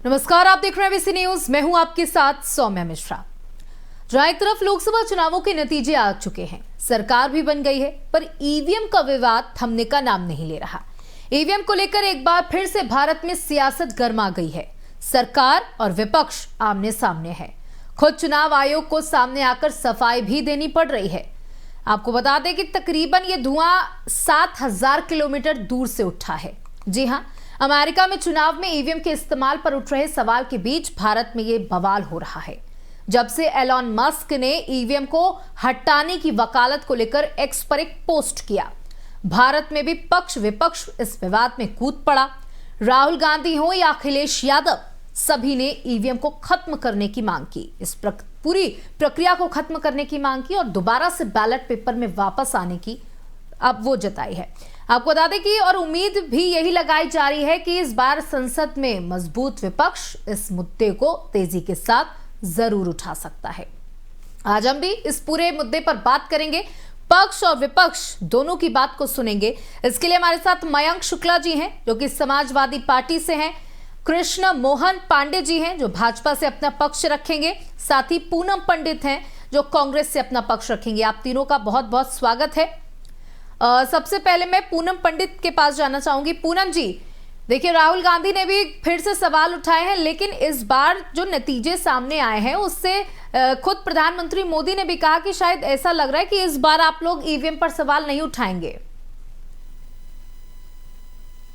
नमस्कार, आप देख रहे हैं एबीसी न्यूज। मैं हूं आपके साथ सौम्या मिश्रा। जहां एक तरफ लोकसभा चुनावों के नतीजे आ चुके हैं, सरकार भी बन गई है, पर ईवीएम का विवाद थमने का नाम नहीं ले रहा। ईवीएम को लेकर एक बार फिर से भारत में सियासत गर्मा गई है। सरकार और विपक्ष आमने सामने है। खुद चुनाव आयोग को सामने आकर सफाई भी देनी पड़ रही है। आपको बता दें कि तकरीबन ये धुआं 7000 किलोमीटर दूर से उठा है। जी हां, अमेरिका में चुनाव में ईवीएम के इस्तेमाल पर उठ रहे सवाल के बीच भारत में ये बवाल हो रहा है। जब से एलॉन मस्क ने ईवीएम को हटाने की वकालत को लेकर एक्स पर एक पोस्ट किया, भारत में भी पक्ष विपक्ष इस विवाद में कूद पड़ा। राहुल गांधी हो या अखिलेश यादव, सभी ने ईवीएम को खत्म करने की मांग की। इस पूरी प्रक्रिया को खत्म करने की मांग की और दोबारा से बैलेट पेपर में वापस आने की अब वो जताई है। आपको बता दें कि और उम्मीद भी यही लगाई जा रही है कि इस बार संसद में मजबूत विपक्ष इस मुद्दे को तेजी के साथ जरूर उठा सकता है। आज हम भी इस पूरे मुद्दे पर बात करेंगे, पक्ष और विपक्ष दोनों की बात को सुनेंगे। इसके लिए हमारे साथ मयंक शुक्ला जी हैं, जो कि समाजवादी पार्टी से हैं। कृष्ण मोहन पांडे जी हैं, जो भाजपा से अपना पक्ष रखेंगे। साथ ही पूनम पंडित हैं, जो कांग्रेस से अपना पक्ष रखेंगे। आप तीनों का बहुत बहुत स्वागत है। सबसे पहले मैं पूनम पंडित के पास जाना चाहूंगी। पूनम जी, देखिए, राहुल गांधी ने भी फिर से सवाल उठाए हैं, लेकिन इस बार जो नतीजे सामने आए हैं उससे खुद प्रधानमंत्री मोदी ने भी कहा कि शायद ऐसा लग रहा है कि इस बार आप लोग ईवीएम पर सवाल नहीं उठाएंगे।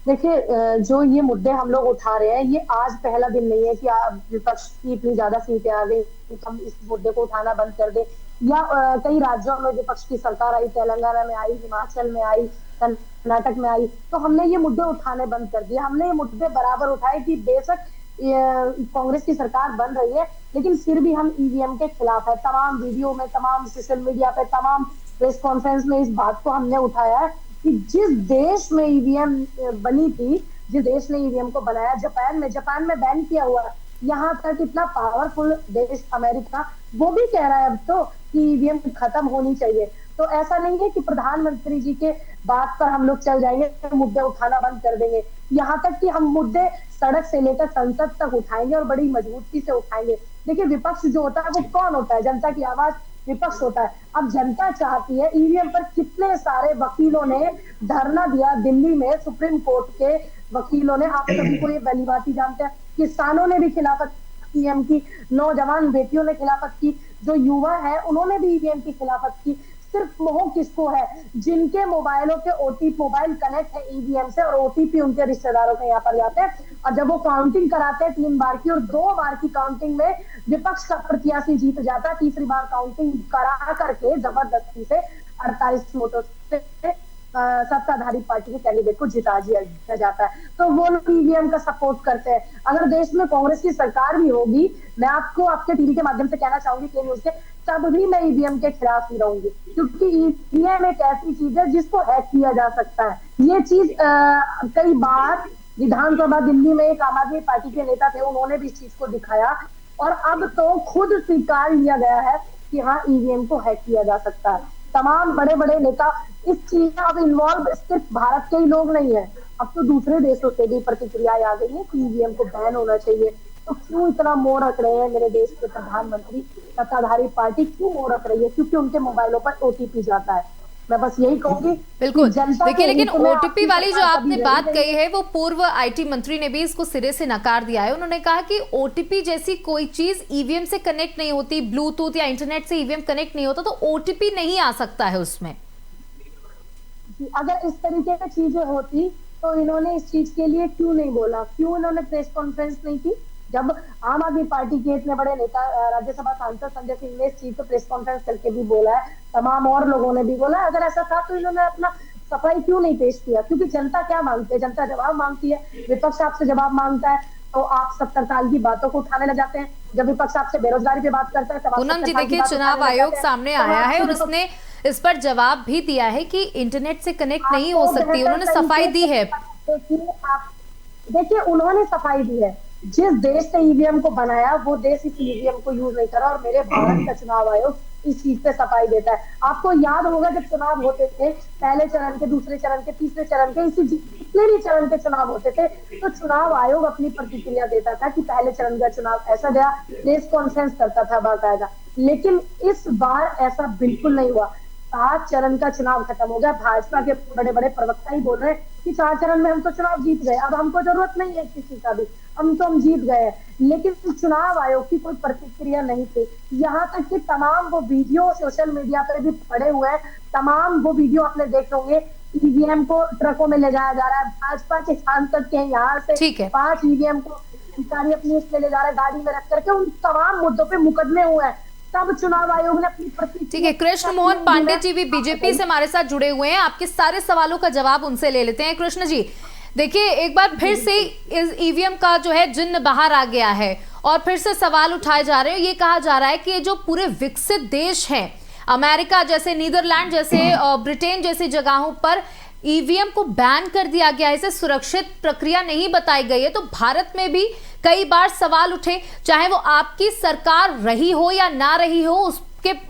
देखिए, जो ये मुद्दे हम लोग उठा रहे हैं, ये आज पहला दिन नहीं है कि विपक्ष की इतनी ज्यादा सीटें आ गई कि हम इस मुद्दे को उठाना बंद कर दे, या कई राज्यों में विपक्ष की सरकार आई, तेलंगाना में आई, हिमाचल में आई, कर्नाटक में आई, तो हमने ये मुद्दे उठाने बंद कर दिए। हमने ये मुद्दे बराबर उठाए कि बेशक कांग्रेस की सरकार बन रही है, लेकिन फिर भी हम ईवीएम के खिलाफ है। तमाम वीडियो में, तमाम सोशल मीडिया पे, तमाम प्रेस कॉन्फ्रेंस में इस बात को हमने उठाया है कि जिस देश में ईवीएम बनी थी, जिस देश ने ईवीएम को बनाया, जापान में बैन किया हुआ, यहाँ तक इतना पावरफुल देश अमेरिका, वो भी कह रहा है अब तो कि ईवीएम खत्म होनी चाहिए। तो ऐसा नहीं है कि प्रधानमंत्री जी के बात पर हम लोग चल जाएंगे, मुद्दे उठाना बंद कर देंगे। यहाँ तक कि हम मुद्दे सड़क से लेकर संसद तक उठाएंगे और बड़ी मजबूती से उठाएंगे। देखिए, विपक्ष जो होता है वो कौन होता है? जनता की आवाज विपक्ष होता है। अब जनता चाहती है, ईवीएम पर कितने सारे वकीलों ने धरना दिया दिल्ली में, सुप्रीम कोर्ट के वकीलों ने, आप सभी को ये भली बात ही जानते हैं। किसानों ने भी खिलाफत ईवीएम की, नौजवान बेटियों ने खिलाफत की, जो युवा है उन्होंने भी ईवीएम की खिलाफत की। सिर्फ मोह किसको है? जिनके मोबाइलों के ओटीपी, मोबाइल कनेक्ट है ईवीएम से और ओटीपी उनके रिश्तेदारों के यहाँ पर जाते हैं, और जब वो काउंटिंग कराते हैं 3 बार की और 2 बार की काउंटिंग में विपक्ष का प्रत्याशी जीत जाता है, तीसरी बार काउंटिंग करा करके जबरदस्ती से 48 वोटों से सत्ताधारी पार्टी के कैंडिडेट को जिता दिया जाता है। तो वो लोग ईवीएम का सपोर्ट करते हैं। अगर देश में कांग्रेस की सरकार भी होगी, मैं आपको आपके टीवी के माध्यम से कहना चाहूंगी, के न्यूज के, तब भी मैं ईवीएम के खिलाफ ही रहूंगी, क्योंकि ईवीएम एक ऐसी चीज है जिसको हैक किया जा सकता है। ये चीज कई बार विधानसभा दिल्ली में एक आम आदमी पार्टी के नेता थे, उन्होंने भी इस चीज को दिखाया, और अब तो खुद स्वीकार लिया गया है कि हाँ, ईवीएम को हैक किया जा सकता है। तमाम बड़े बड़े नेता इस चीज में अब इन्वॉल्व सिर्फ भारत के ही लोग नहीं है, अब तो दूसरे देशों से भी प्रतिक्रियाएं आ गई है कि ईवीएम को बैन होना चाहिए। तो क्यों इतना मोह रख रहे हैं मेरे देश के प्रधानमंत्री? सत्ताधारी पार्टी क्यों मोह रख रही है? क्योंकि उनके मोबाइलों पर ओटीपी जाता है। मैं बस यही कहूंगी। बिल्कुल, देखिए, लेकिन ओटीपी वाली जो आपने बात कही है, वो पूर्व आईटी मंत्री ने भी इसको सिरे से नकार दिया है। उन्होंने कहा कि ओटीपी जैसी कोई चीज ईवीएम से कनेक्ट नहीं होती, ब्लूटूथ या इंटरनेट से ईवीएम कनेक्ट नहीं होता, तो ओटीपी नहीं आ सकता है उसमें। अगर इस तरीके की चीजें होती तो इन्होंने इस चीज के लिए क्यों नहीं बोला? क्यों इन्होंने प्रेस कॉन्फ्रेंस नहीं की? जब आम आदमी पार्टी के इतने बड़े नेता, राज्यसभा सांसद संजय सिंह ने इस चीज को प्रेस कॉन्फ्रेंस करके भी बोला है, तमाम और लोगों ने भी बोला, अगर ऐसा था तो इन्होंने अपना सफाई क्यों नहीं पेश किया? क्योंकि जनता क्या मांगती है? जनता जवाब मांगती है। विपक्ष आपसे जवाब मांगता है तो आप 70 साल की बातों को उठाने लग जाते हैं। जब विपक्ष आपसे बेरोजगारी पे बात करता है, पूनम जी, देखिए, चुनाव आयोग सामने आया है और उसने इस पर जवाब भी दिया है कि इंटरनेट से कनेक्ट नहीं हो सकती। उन्होंने सफाई दी है। देखिए, उन्होंने सफाई दी है। जिस देश ने ईवीएम को बनाया वो देश इस ईवीएम को यूज नहीं करा, और मेरे भारत का चुनाव आयोग इस चीज पे सफाई देता है। आपको याद होगा जब चुनाव होते थे, पहले चरण के, दूसरे चरण के, तीसरे चरण के, इसी जितने भी चरण के चुनाव होते थे, तो चुनाव आयोग अपनी प्रतिक्रिया देता था कि पहले चरण का चुनाव ऐसा गया, प्रेस कॉन्फ्रेंस करता था बाकायदा। लेकिन इस बार ऐसा बिल्कुल नहीं हुआ। 7 चरण का चुनाव खत्म हो गया। भाजपा के बड़े बड़े प्रवक्ता ही बोल रहे हैं कि 4 चरण में हम तो चुनाव जीत गए, अब हमको जरूरत नहीं है किसी का भी, हम जीत गए। लेकिन चुनाव आयोग की कोई प्रतिक्रिया नहीं थी। यहाँ तक कि तमाम वो वीडियो सोशल मीडिया पर भी पड़े हुए हैं, तमाम वो वीडियो आपने देखे होंगे। ईवीएम को ट्रकों में ले जाया जा रहा है, भाजपा के सांसद के यहाँ से 5 ईवीएम को अधिकारी अपनी उसमें ले जा रहा है, गाड़ी में रख करके। उन तमाम मुद्दों पे मुकदमे हुए हैं, तब चुनाव आयोग ने अपनी प्रतिक्रिया। ठीक है, कृष्ण मोहन पांडे जी भी बीजेपी से हमारे साथ जुड़े हुए हैं, आपके सारे सवालों का जवाब उनसे ले लेते हैं। कृष्ण जी, देखिए एक बार फिर से इस ईवीएम का जो है जिन्न बाहर आ गया है और फिर से सवाल उठाए जा रहे हैं। ये कहा जा रहा है कि जो पूरे विकसित देश हैं, अमेरिका जैसे, नीदरलैंड जैसे, ब्रिटेन जैसी जगहों पर ईवीएम को बैन कर दिया गया है, इसे सुरक्षित प्रक्रिया नहीं बताई गई है। तो भारत में भी कई बार सवाल उठे, चाहे वो आपकी सरकार रही हो या ना रही हो,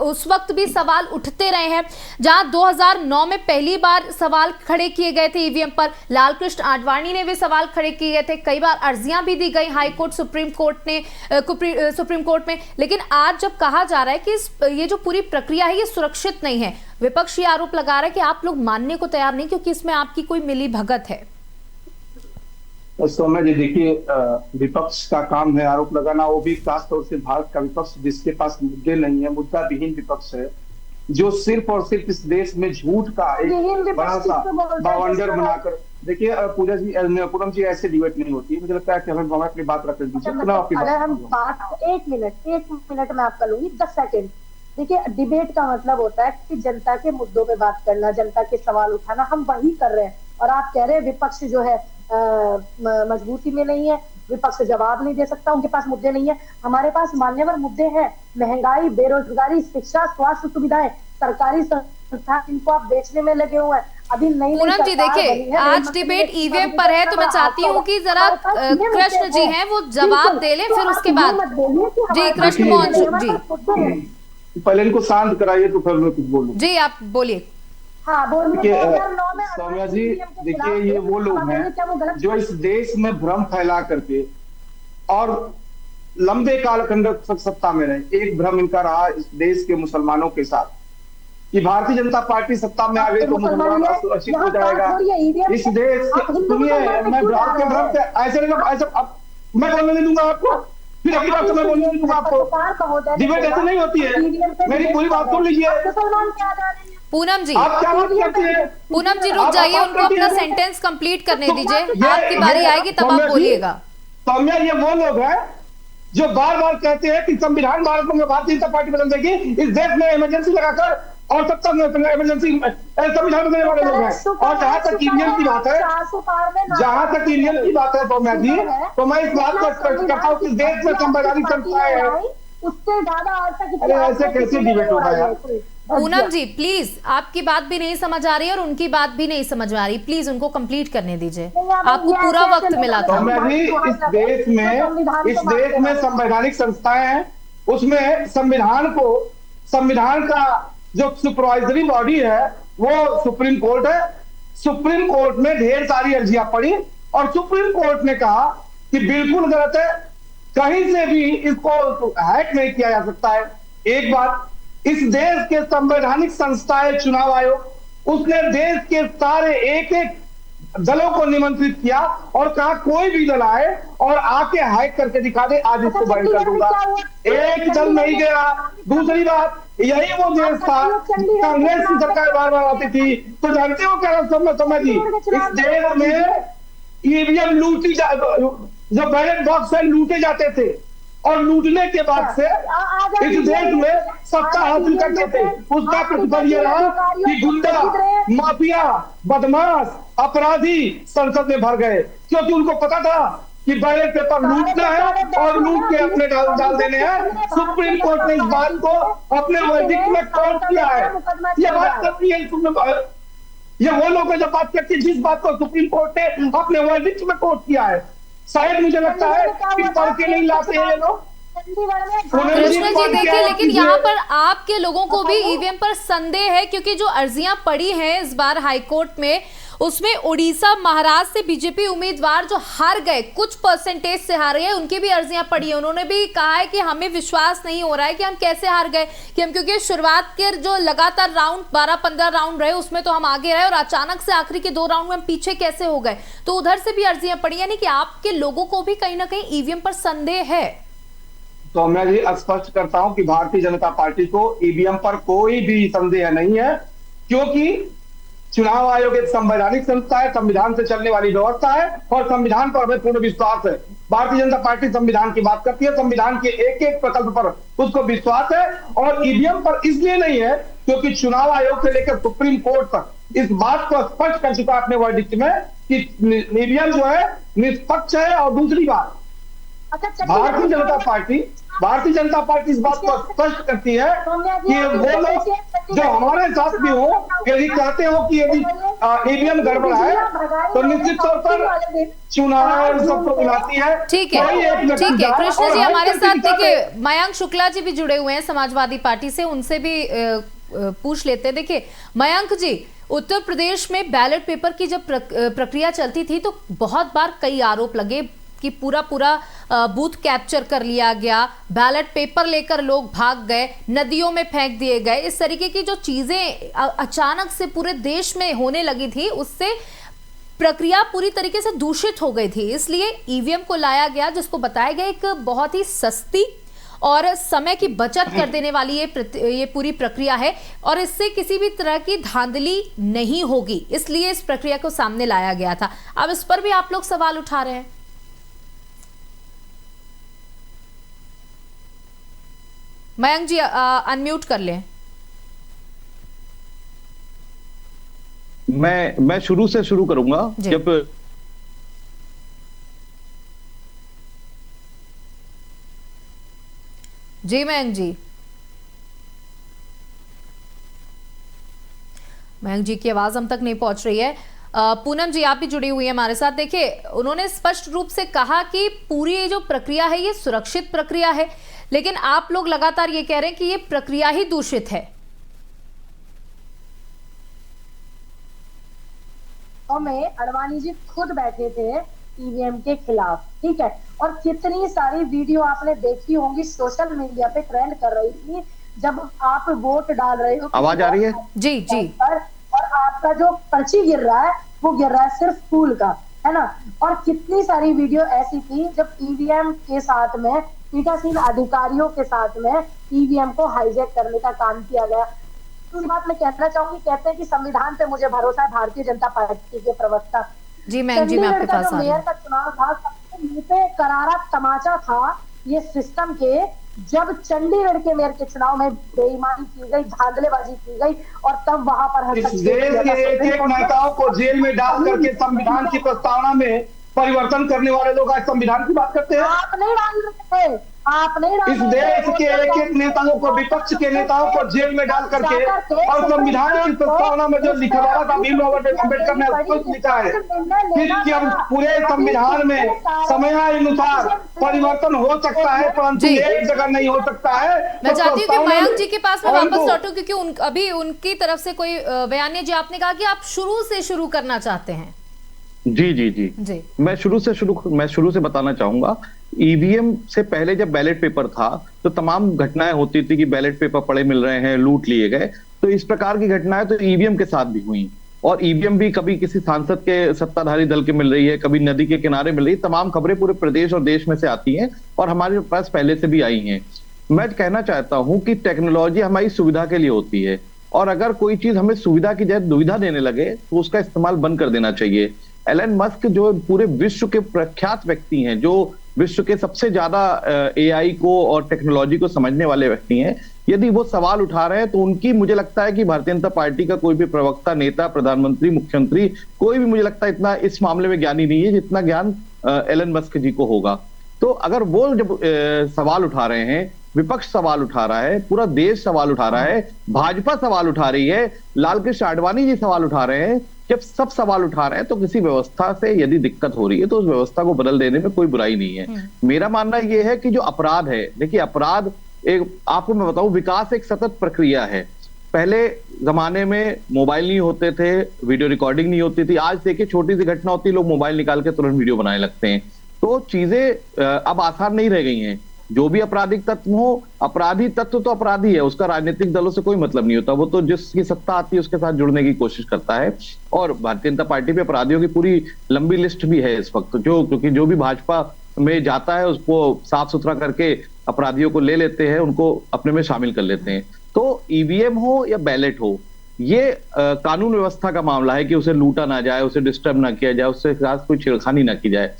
उस वक्त भी सवाल उठते रहे हैं। जहां 2009 में पहली बार सवाल खड़े किए गए थे ईवीएम पर, लालकृष्ण आडवाणी ने भी सवाल खड़े किए गए थे, कई बार अर्जियां भी दी गई हाई कोर्ट, सुप्रीम कोर्ट में। लेकिन आज जब कहा जा रहा है कि ये जो पूरी प्रक्रिया है ये सुरक्षित नहीं है, विपक्ष ये आरोप लगा रहा है कि आप लोग मानने को तैयार नहीं क्योंकि इसमें आपकी कोई मिली भगत है। सौम्या जी, देखिए विपक्ष का काम है आरोप लगाना, वो भी खासतौर से भारत का विपक्ष जिसके पास मुद्दे नहीं है, मुद्दा विहीन विपक्ष है, जो सिर्फ और सिर्फ इस देश में झूठ का एक बड़ा सा बवंडर बनाकर। देखिए पूनम जी, ऐसे डिबेट नहीं होती है। मुझे लगता है कि हमें अपनी बात रख दीजिए। अगर हम बात एक मिनट में आपका लूंगी, 10 सेकेंड। देखिए, डिबेट का मतलब होता है कि जनता के मुद्दों पे बात करना, जनता के सवाल उठाना, हम वही कर रहे हैं। और आप कह रहे हैं विपक्ष जो है मजबूती में नहीं है, विपक्ष जवाब नहीं दे सकता, उनके पास मुद्दे नहीं है। हमारे पास मान्यवर मुद्दे हैं, महंगाई, बेरोजगारी, शिक्षा, स्वास्थ्य सुविधाएं, सरकारी संस्थान, इनको आप बेचने में लगे हुए हैं। अभी पूनम जी, देखिए आज डिबेट ईवीएम पर है, तो मैं चाहती हूँ कि जरा कृष्ण जी हैं वो जवाब दे लें, फिर उसके बाद जी कृष्ण मोहन जी पहले इनको शांत कराइए तो फिर मैं कुछ बोलूं। जी आप बोलिए। सौम्या जी, देखिए ये वो लोग हैं जो इस देश में भ्रम फैला करके और लंबे कालखंड तक सत्ता में रहे। एक भ्रम इनका रहा इस देश के मुसलमानों के साथ कि भारतीय जनता पार्टी सत्ता में आ गई तो मुसलमान सुरक्षित हो जाएगा इस देश के। सुनिए, मैं आपके भ्रम से ऐसे मैं बोलने नहीं दूंगा आपको, फिर अगली बार मैं बोलने नहीं दूंगा आपको। डिबेट ऐसे नहीं होती है, मेरी पूरी बात सुन लीजिए। पूनम जी, आप क्या बात करते हैं? पूनम जी रुक जाइए, उनको अपना सेंटेंस कंप्लीट करने दीजिए, आपकी बारी आएगी तब आप बोलिएगा। सौम्या, ये वो लोग हैं जो बार बार कहते हैं कि संविधान भारत में भारतीय जनता पार्टी बदल देगी, इस देश में इमरजेंसी लगाकर और तब तक इमरजेंसी संविधान बदलने वाले लोग हैं। और जहां तक ईवीएम की बात है, सौम्या जी, तो मैं इस बात को करता हूँ कि देश में संवैधानिक संस्थाएं हैं, उससे ज्यादा अरे ऐसे कैसे डिबेट होगा यार। पूनम जी प्लीज, आपकी बात भी नहीं समझ आ रही है और उनकी बात भी नहीं समझ आ रही, प्लीज उनको कंप्लीट करने दीजिए, आपको पूरा वक्त मिला था। इस देश में संवैधानिक संस्थाएं हैं, उसमें संविधान का जो सुपरवाइजरी बॉडी है वो सुप्रीम कोर्ट है। सुप्रीम कोर्ट में ढेर सारी अर्जियां पड़ी और सुप्रीम कोर्ट ने कहा कि बिल्कुल गलत है, कहीं से भी इसको हैक नहीं किया जा सकता है। एक बात, इस देश के संवैधानिक संस्थाएं, चुनाव आयोग, उसने देश के सारे एक एक दलों को निमंत्रित किया और कहा कोई भी दल आए और आके हैक करके दिखा दे, आज इसको बैन कर दूंगा। एक दल नहीं गया। दूसरी बात, यही वो देश था कांग्रेस की सरकार बार बार आती थी, तो जानते हो क्या समझ जी, इस देश में ईवीएम लूटी जो बैलेट बॉक्स है लूटे जाते थे और लूटने के बाद से इस देश में सत्ता हासिल करते थे। उसका प्रतिफल यह रहा कि गुंडा, माफिया, बदमाश, अपराधी संसद में भर गए, क्योंकि उनको पता था कि बैलेट पेपर लूटना है और लूट के अपने डाल देने हैं। सुप्रीम कोर्ट ने इस बात को अपने वर्डिक्ट में कोट किया है। ये बात करती है, ये वो लोग जब बात करते हैं जिस बात को सुप्रीम कोर्ट ने अपने वर्डिक्ट में कोट किया है। शायद मुझे लगता है कि पढ़ के नहीं लाते हैं ये लोग। कृष्ण जी देखिए, लेकिन यहाँ पर आपके लोगों को भी ईवीएम पर संदेह है, क्योंकि जो अर्जियां पड़ी हैं इस बार हाईकोर्ट में, उसमें उड़ीसा महाराष्ट्र से बीजेपी उम्मीदवार जो हार गए, कुछ परसेंटेज से हार गए, उनकी भी अर्जियां पड़ी है। उन्होंने भी कहा है कि हमें विश्वास नहीं हो रहा है कि हम कैसे हार गए, कि हम क्योंकि शुरुआत के जो लगातार राउंड 12-15 राउंड रहे उसमें तो हम आगे रहे और अचानक से आखिरी के 2 राउंड में हम पीछे कैसे हो गए। तो उधर से भी अर्जियां पड़ी, यानी कि आपके लोगों को भी कहीं ना कहीं ईवीएम पर संदेह है। तो मैं ये स्पष्ट करता हूं कि भारतीय जनता पार्टी को ईवीएम पर कोई भी संदेह नहीं है, क्योंकि चुनाव आयोग एक संवैधानिक संस्था है, संविधान से चलने वाली व्यवस्था है और संविधान पर हमें पूर्ण विश्वास है। भारतीय जनता पार्टी संविधान की बात करती है, संविधान के एक एक प्रकल्प पर उसको विश्वास है, और ईवीएम पर इसलिए नहीं है क्योंकि चुनाव आयोग से लेकर सुप्रीम कोर्ट तक इस बात को स्पष्ट कर चुका अपने वर्डिक्ट में कि ईवीएम जो है निष्पक्ष है। और दूसरी बात, भारतीय जनता पार्टी इस बात को स्पष्ट करती है कि वो लोग जो हमारे साथ भी हो, यदि कहते हो कि यदि ईवीएम गड़बड़ है तो निश्चित तौर पर चुनाव सबको बुलाती है। ठीक है, ठीक है कृष्ण जी, हमारे साथ देखिए मयंक शुक्ला जी भी जुड़े हुए हैं समाजवादी पार्टी से, उनसे भी पूछ लेते हैं। देखिए मयंक जी, उत्तर प्रदेश में बैलेट पेपर की जब प्रक्रिया चलती थी तो बहुत बार कई आरोप लगे कि पूरा बूथ कैप्चर कर लिया गया, बैलेट पेपर लेकर लोग भाग गए, नदियों में फेंक दिए गए। इस तरीके की जो चीजें अचानक से पूरे देश में होने लगी थी, उससे प्रक्रिया पूरी तरीके से दूषित हो गई थी। इसलिए ईवीएम को लाया गया, जिसको बताया गया एक बहुत ही सस्ती और समय की बचत कर देने वाली ये पूरी प्रक्रिया है, और इससे किसी भी तरह की धांधली नहीं होगी, इसलिए इस प्रक्रिया को सामने लाया गया था। अब इस पर भी आप लोग सवाल उठा रहे हैं। मयंक जी अनम्यूट कर लें। मैं शुरू से शुरू करूंगा। जब जी मयंक जी, मयंक जी की आवाज हम तक नहीं पहुंच रही है। पूनम जी आप भी जुड़ी हुई है हमारे साथ। देखिए उन्होंने स्पष्ट रूप से कहा कि पूरी ये जो प्रक्रिया है ये सुरक्षित प्रक्रिया है, लेकिन आप लोग लगातार ये कह रहे हैं कि ये प्रक्रिया ही दूषित है। में अडवाणी जी खुद बैठे थे ईवीएम के खिलाफ, ठीक है, और कितनी सारी वीडियो आपने देखी होंगी, सोशल मीडिया पे ट्रेंड कर रही थी, जब आप वोट डाल रहे हो। आवाज आ रही है? जी जी। और आपका जो पर्ची गिर रहा है वो गिर रहा है सिर्फ फूल का, है ना। और कितनी सारी वीडियो ऐसी थी जब ईवीएम के साथ में पीठासीन अधिकारियों के साथ में ईवीएम को हाईजैक करने का काम किया गया। तो इस बात में कहना चाहूंगी, कहते हैं कि संविधान पे मुझे भरोसा है, भारतीय जनता पार्टी के प्रवक्ता। जी मैं आपके पास आ रही हूं। मेयर का चुनाव था, सबसे मुंह पे करारा तमाचा था ये सिस्टम के, जब चंडीगढ़ के मेयर के चुनाव में बेईमानी की गई, धांधलेबाजी की गई, और तब वहां पर इस देश के एक नेताओं को जेल में डाल करके संविधान की प्रस्तावना में परिवर्तन करने वाले लोग आज संविधान की बात करते हैं। आप नहीं डाल रहे थे, आप नहीं डाल इस देश के एक एक नेताओं को, विपक्ष के नेताओं को जेल में डाल करके, और संविधान की प्रस्तावना में जो लिखा हुआ था भीमराव अम्बेडकर ने स्पष्ट लिखा है कि अब पूरे संविधान में समयानुसार परिवर्तन हो सकता है, परंतु एक जगह नहीं हो सकता है। मैं चाहती हूँ कि मयंक जी के पास मैं वापस लौटूं, क्योंकि अभी उनकी तरफ से कोई बयान नहीं। जी आपने कहा कि आप शुरू से शुरू करना चाहते हैं। जी जी जी जी मैं शुरू से बताना चाहूंगा। ईवीएम से पहले जब बैलेट पेपर था तो तमाम घटनाएं होती थी कि बैलेट पेपर पड़े मिल रहे हैं, लूट लिए गए। तो इस प्रकार की घटनाएं तो ईवीएम के साथ भी हुई, और ईवीएम भी कभी किसी सांसद के सत्ताधारी दल के मिल रही है, कभी नदी के किनारे मिल रही है। तमाम खबरें पूरे प्रदेश और देश में से आती हैं और हमारे पास पहले से भी आई हैं। मैं कहना चाहता हूं कि टेक्नोलॉजी हमारी सुविधा के लिए होती है, और अगर कोई चीज हमें सुविधा की जगह दुविधा देने लगे तो उसका इस्तेमाल बंद कर देना चाहिए। एलन मस्क जो पूरे विश्व के प्रख्यात व्यक्ति हैं, जो विश्व के सबसे ज्यादा एआई को और टेक्नोलॉजी को समझने वाले व्यक्ति हैं, यदि वो सवाल उठा रहे हैं तो उनकी, मुझे लगता है कि भारतीय जनता पार्टी का कोई भी प्रवक्ता, नेता, प्रधानमंत्री, मुख्यमंत्री, कोई भी मुझे लगता है इतना इस मामले में ज्ञानी नहीं है जितना ज्ञान एलन मस्क जी को होगा। तो अगर वो जब सवाल उठा रहे हैं, विपक्ष सवाल उठा रहा है, पूरा देश सवाल उठा रहा है, भाजपा सवाल उठा रही है, लाल कृष्ण आडवाणी जी सवाल उठा रहे हैं। जब सब सवाल उठा रहे हैं तो किसी व्यवस्था से यदि दिक्कत हो रही है तो उस व्यवस्था को बदल देने में कोई बुराई नहीं है। मेरा मानना यह है कि जो अपराध है, देखिए अपराध एक, आपको मैं बताऊं, विकास एक सतत प्रक्रिया है। पहले जमाने में मोबाइल नहीं होते थे, वीडियो रिकॉर्डिंग नहीं होती थी। आज देखिए छोटी सी घटना होती है, लोग मोबाइल निकाल के तुरंत वीडियो बनाने लगते हैं। तो चीजें अब आसान नहीं रह गई हैं। जो भी आपराधिक तत्व हो, अपराधी तत्व तो अपराधी है, उसका राजनीतिक दलों से कोई मतलब नहीं होता। वो तो जिसकी सत्ता आती है उसके साथ जुड़ने की कोशिश करता है। और भारतीय जनता पार्टी पे अपराधियों की पूरी लंबी लिस्ट भी है इस वक्त, क्योंकि जो भी भाजपा में जाता है उसको साफ सुथरा करके अपराधियों को ले लेते हैं, उनको अपने में शामिल कर लेते हैं। तो ईवीएम हो या बैलेट हो, ये कानून व्यवस्था का मामला है कि उसे लूटा ना जाए, उसे डिस्टर्ब ना किया जाए, उससे साथ कोई छेड़खानी ना की जाए।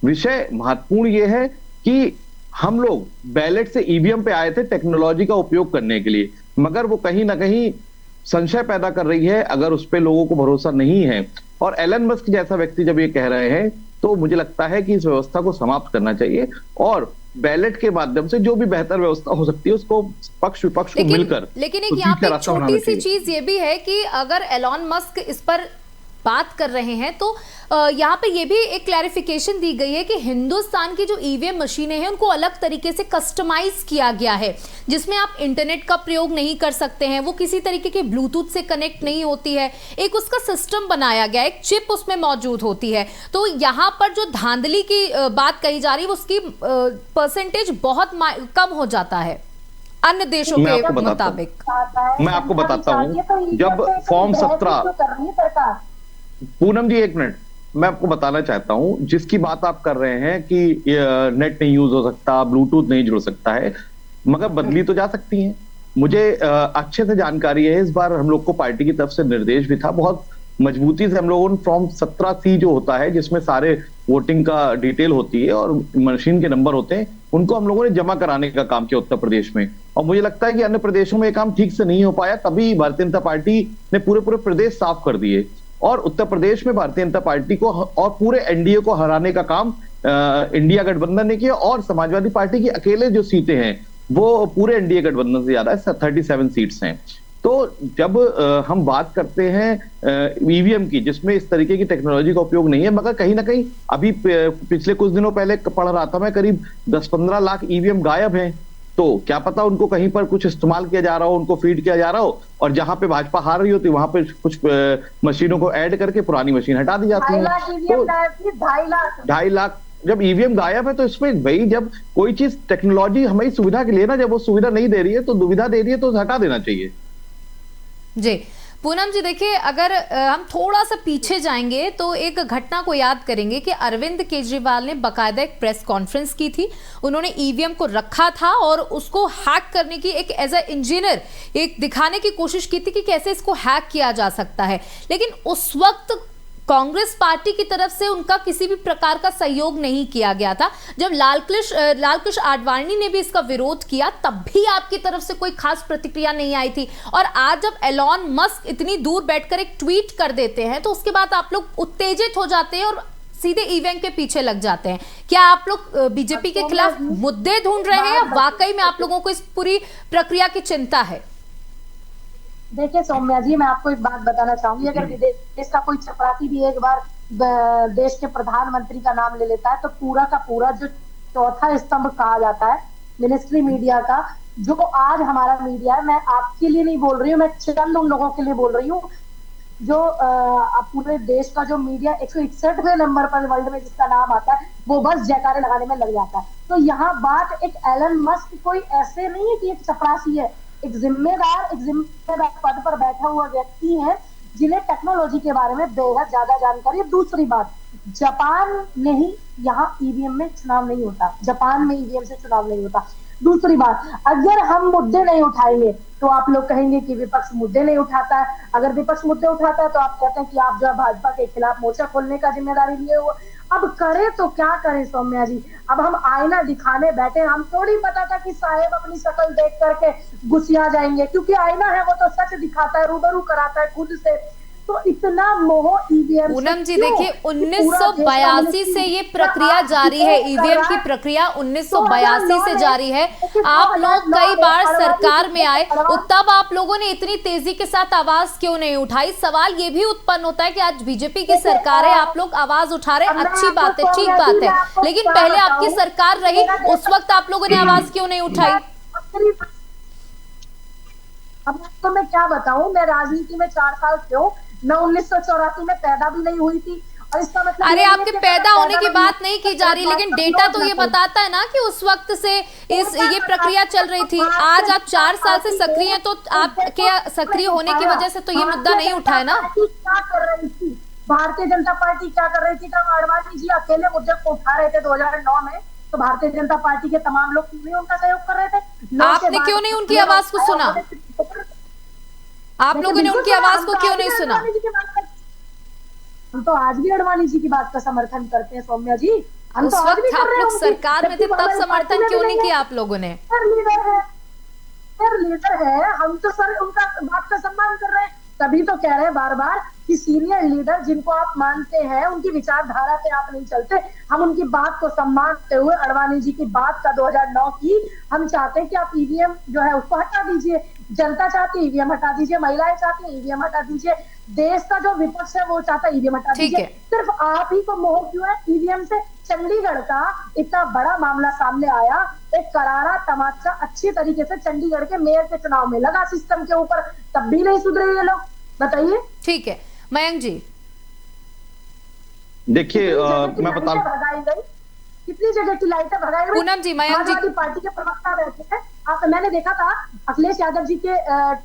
विषय महत्वपूर्ण ये है कि हम लोग बैलेट से ईवीएम पे आए थे टेक्नोलॉजी का उपयोग करने के लिए, मगर वो कहीं ना कहीं संशय पैदा कर रही है अगर उस पे लोगों को भरोसा नहीं है। और एलन मस्क जैसा व्यक्ति जब ये कह रहे हैं तो मुझे लगता है कि इस व्यवस्था को समाप्त करना चाहिए और बैलेट के माध्यम से जो भी बेहतर व्यवस्था हो सकती है उसको पक्ष विपक्ष को मिलकर। लेकिन एक यहाँ पे छोटी सी चीज ये भी है कि अगर एलन मस्क इस पर बात कर रहे हैं तो यहाँ पे ये भी एक क्लैरिफिकेशन दी गई है कि हिंदुस्तान की जो ईवीएम मशीनें हैं उनको अलग तरीके से कस्टमाइज किया गया है, जिसमें आप इंटरनेट का प्रयोग नहीं कर सकते हैं, वो किसी तरीके के ब्लूटूथ से कनेक्ट नहीं होती है, एक उसका सिस्टम बनाया गया, एक चिप उसमें मौजूद होती है। तो यहाँ पर जो धांधली की बात कही जा रही है उसकी परसेंटेज बहुत कम हो जाता है अन्य देशों के मुताबिक। मैं आपको बताता हूँ, जब फॉर्म 17, पूनम जी एक मिनट, मैं आपको बताना चाहता हूं, जिसकी बात आप कर रहे हैं कि नेट नहीं यूज हो सकता, ब्लूटूथ नहीं जुड़ सकता है, मगर बदली तो जा सकती है। मुझे अच्छे से जानकारी है, इस बार हम लोग को पार्टी की तरफ से निर्देश भी था, बहुत मजबूती से हम लोगों ने फॉर्म 17C जो होता है जिसमें सारे वोटिंग का डिटेल होती है और मशीन के नंबर होते हैं, उनको हम लोगों ने जमा कराने का काम किया उत्तर प्रदेश में। और मुझे लगता है कि अन्य प्रदेशों में ये काम ठीक से नहीं हो पाया, तभी भारतीय जनता पार्टी ने पूरे प्रदेश साफ कर दिए और उत्तर प्रदेश में भारतीय जनता पार्टी को और पूरे एनडीए को हराने का काम इंडिया गठबंधन ने किया। और समाजवादी पार्टी की अकेले जो सीटें हैं वो पूरे एनडीए गठबंधन से ज्यादा है, 37 सीट्स हैं। तो जब हम बात करते हैं ईवीएम की, जिसमें इस तरीके की टेक्नोलॉजी का उपयोग नहीं है, मगर कहीं ना कहीं अभी पिछले कुछ दिनों पहले पढ़ रहा था मैं, करीब 10-15 लाख ईवीएम गायब हैं। तो क्या पता उनको कहीं पर कुछ इस्तेमाल किया जा रहा हो, उनको फीड किया जा रहा हो, और जहां पे भाजपा हार रही होती वहां पे कुछ मशीनों को ऐड करके पुरानी मशीन हटा दी जाती है। 2.5 लाख जब ईवीएम गायब है तो इसमें भाई, जब कोई चीज टेक्नोलॉजी हमारी सुविधा के लिए ना, जब वो सुविधा नहीं दे रही है तो दुविधा दे रही है तो हटा देना चाहिए। जी पूनम जी, देखिए अगर हम थोड़ा सा पीछे जाएंगे तो एक घटना को याद करेंगे कि अरविंद केजरीवाल ने बाकायदा एक प्रेस कॉन्फ्रेंस की थी। उन्होंने ईवीएम को रखा था और उसको हैक करने की एक एज ए इंजीनियर एक दिखाने की कोशिश की थी कि कैसे इसको हैक किया जा सकता है, लेकिन उस वक्त कांग्रेस पार्टी की तरफ से उनका किसी भी प्रकार का सहयोग नहीं किया गया था। जब लाल कृष्ण आडवाणी ने भी इसका विरोध किया तब भी आपकी तरफ से कोई खास प्रतिक्रिया नहीं आई थी। और आज जब एलन मस्क इतनी दूर बैठकर एक ट्वीट कर देते हैं तो उसके बाद आप लोग उत्तेजित हो जाते हैं और सीधे ईवीएम के पीछे लग जाते हैं। क्या आप लोग बीजेपी के खिलाफ मुद्दे ढूंढ रहे हैं या वाकई में आप लोगों को इस पूरी प्रक्रिया की चिंता है? देखिए सौम्या जी, मैं आपको एक बात बताना चाहूंगी, अगर विदेश का कोई चपरासी भी एक बार देश के प्रधानमंत्री का नाम ले लेता है तो पूरा का पूरा जो चौथा स्तंभ कहा जाता है मिनिस्ट्री मीडिया का, जो आज हमारा मीडिया है, मैं आपके लिए नहीं बोल रही हूँ, मैं चंद उन लोगों के लिए बोल रही हूँ जो पूरे देश का जो मीडिया 161वें नंबर पर वर्ल्ड में जिसका नाम आता है वो बस जयकारे लगाने में लग जाता है। तो यहाँ बात एक एलन मस्क कोई ऐसे नहीं है कि एक चपरासी है, एक जिम्मेदार पद पर बैठा हुआ व्यक्ति है जिन्हें टेक्नोलॉजी के बारे में बेहद ज्यादा जानकारी है। दूसरी बात, जापान में ही यहाँ ईवीएम में चुनाव नहीं होता, जापान में ईवीएम से चुनाव नहीं होता। दूसरी बात, अगर हम मुद्दे नहीं उठाएंगे तो आप लोग कहेंगे कि विपक्ष मुद्दे नहीं उठाता है, अगर विपक्ष मुद्दे उठाता है तो आप कहते हैं कि आप जो है भाजपा के खिलाफ मोर्चा खोलने का जिम्मेदारी लिए हुए। अब करें तो क्या करें सौम्या जी, अब हम आईना दिखाने बैठे, हम थोड़ी पता था कि साहेब अपनी शक्ल देख करके गुस्सिया जाएंगे, क्योंकि आईना है वो तो सच दिखाता है, रूबरू कराता है खुद से। तो इतना मोह ईवीएम। पूनम जी देखिए 1982 से ये प्रक्रिया जारी है, ईवीएम की प्रक्रिया 1982 से जारी है। आप लोग कई बार सरकार में आए, तब आप लोगों ने इतनी तेजी के साथ आवाज क्यों नहीं उठाई? सवाल ये भी उत्पन्न होता है कि आज बीजेपी की सरकार है, आप लोग आवाज उठा रहे, अच्छी बात है, ठीक बात है, लेकिन पहले आपकी सरकार रही, उस वक्त आप लोगों ने आवाज क्यों नहीं उठाई? अब आपको मैं क्या बताऊं, मैं राजनीति में 4 साल से हूँ, मैं 1984 में पैदा भी नहीं हुई थी। और इसका मतलब अरे आपके पैदा होने की बात नहीं की जा रही, लेकिन डेटा तो ये बताता है ना कि उस वक्त से ये प्रक्रिया चल रही थी। आज आप 4 साल से सक्रिय हैं, तो आपके सक्रिय होने की वजह से तो ये मुद्दा नहीं उठा है ना। क्या कर रही थी भारतीय जनता पार्टी, क्या कर रही थी? जब आडवाणी जी अकेले मुद्दे को उठा रहे थे 2009 में, तो भारतीय जनता पार्टी के तमाम लोग क्यों नहीं उनका सहयोग कर रहे थे? आपने क्यों नहीं उनकी आवाज को सुना? आप लोगों ने उनकी आवाज को क्यों नहीं सुना? हम तो आज भी आडवाणी जी की बात का समर्थन करते हैं सौम्या जी। हम उस तो आज भी वक्त आप लोग सरकार में थे, तब समर्थन क्यों नहीं किया आप लोगों ने? लीडर है, हम तो सर उनका बात का सम्मान कर रहे हैं, तभी तो कह रहे हैं बार बार कि सीनियर लीडर जिनको आप मानते हैं, उनकी विचारधारा पे आप नहीं चलते। हम उनकी बात को सम्मानते हुए आडवाणी जी की बात का 2009 की हम चाहते हैं कि आप ईवीएम जो है उसको हटा दीजिए। जनता चाहती है ईवीएम हटा दीजिए, महिलाएं चाहती है ईवीएम हटा दीजिए, देश का जो विपक्ष है वो चाहता है ईवीएम हटा दीजिए। सिर्फ आप ही को मोह क्यों है ईवीएम से? चंडीगढ़ का इतना बड़ा मामला सामने आया, एक करारा तमाचा अच्छी तरीके से चंडीगढ़ के मेयर के चुनाव में लगा सिस्टम के ऊपर, तब भी नहीं सुधरे ये लोग, बताइए। ठीक है मयंक जी, देखिए मैं बता, कितनी जगह की लाइटें भगाई गई। पूनम जी, मयंक जी पार्टी के प्रवक्ता रहते हैं, आप मैंने देखा था अखिलेश यादव जी के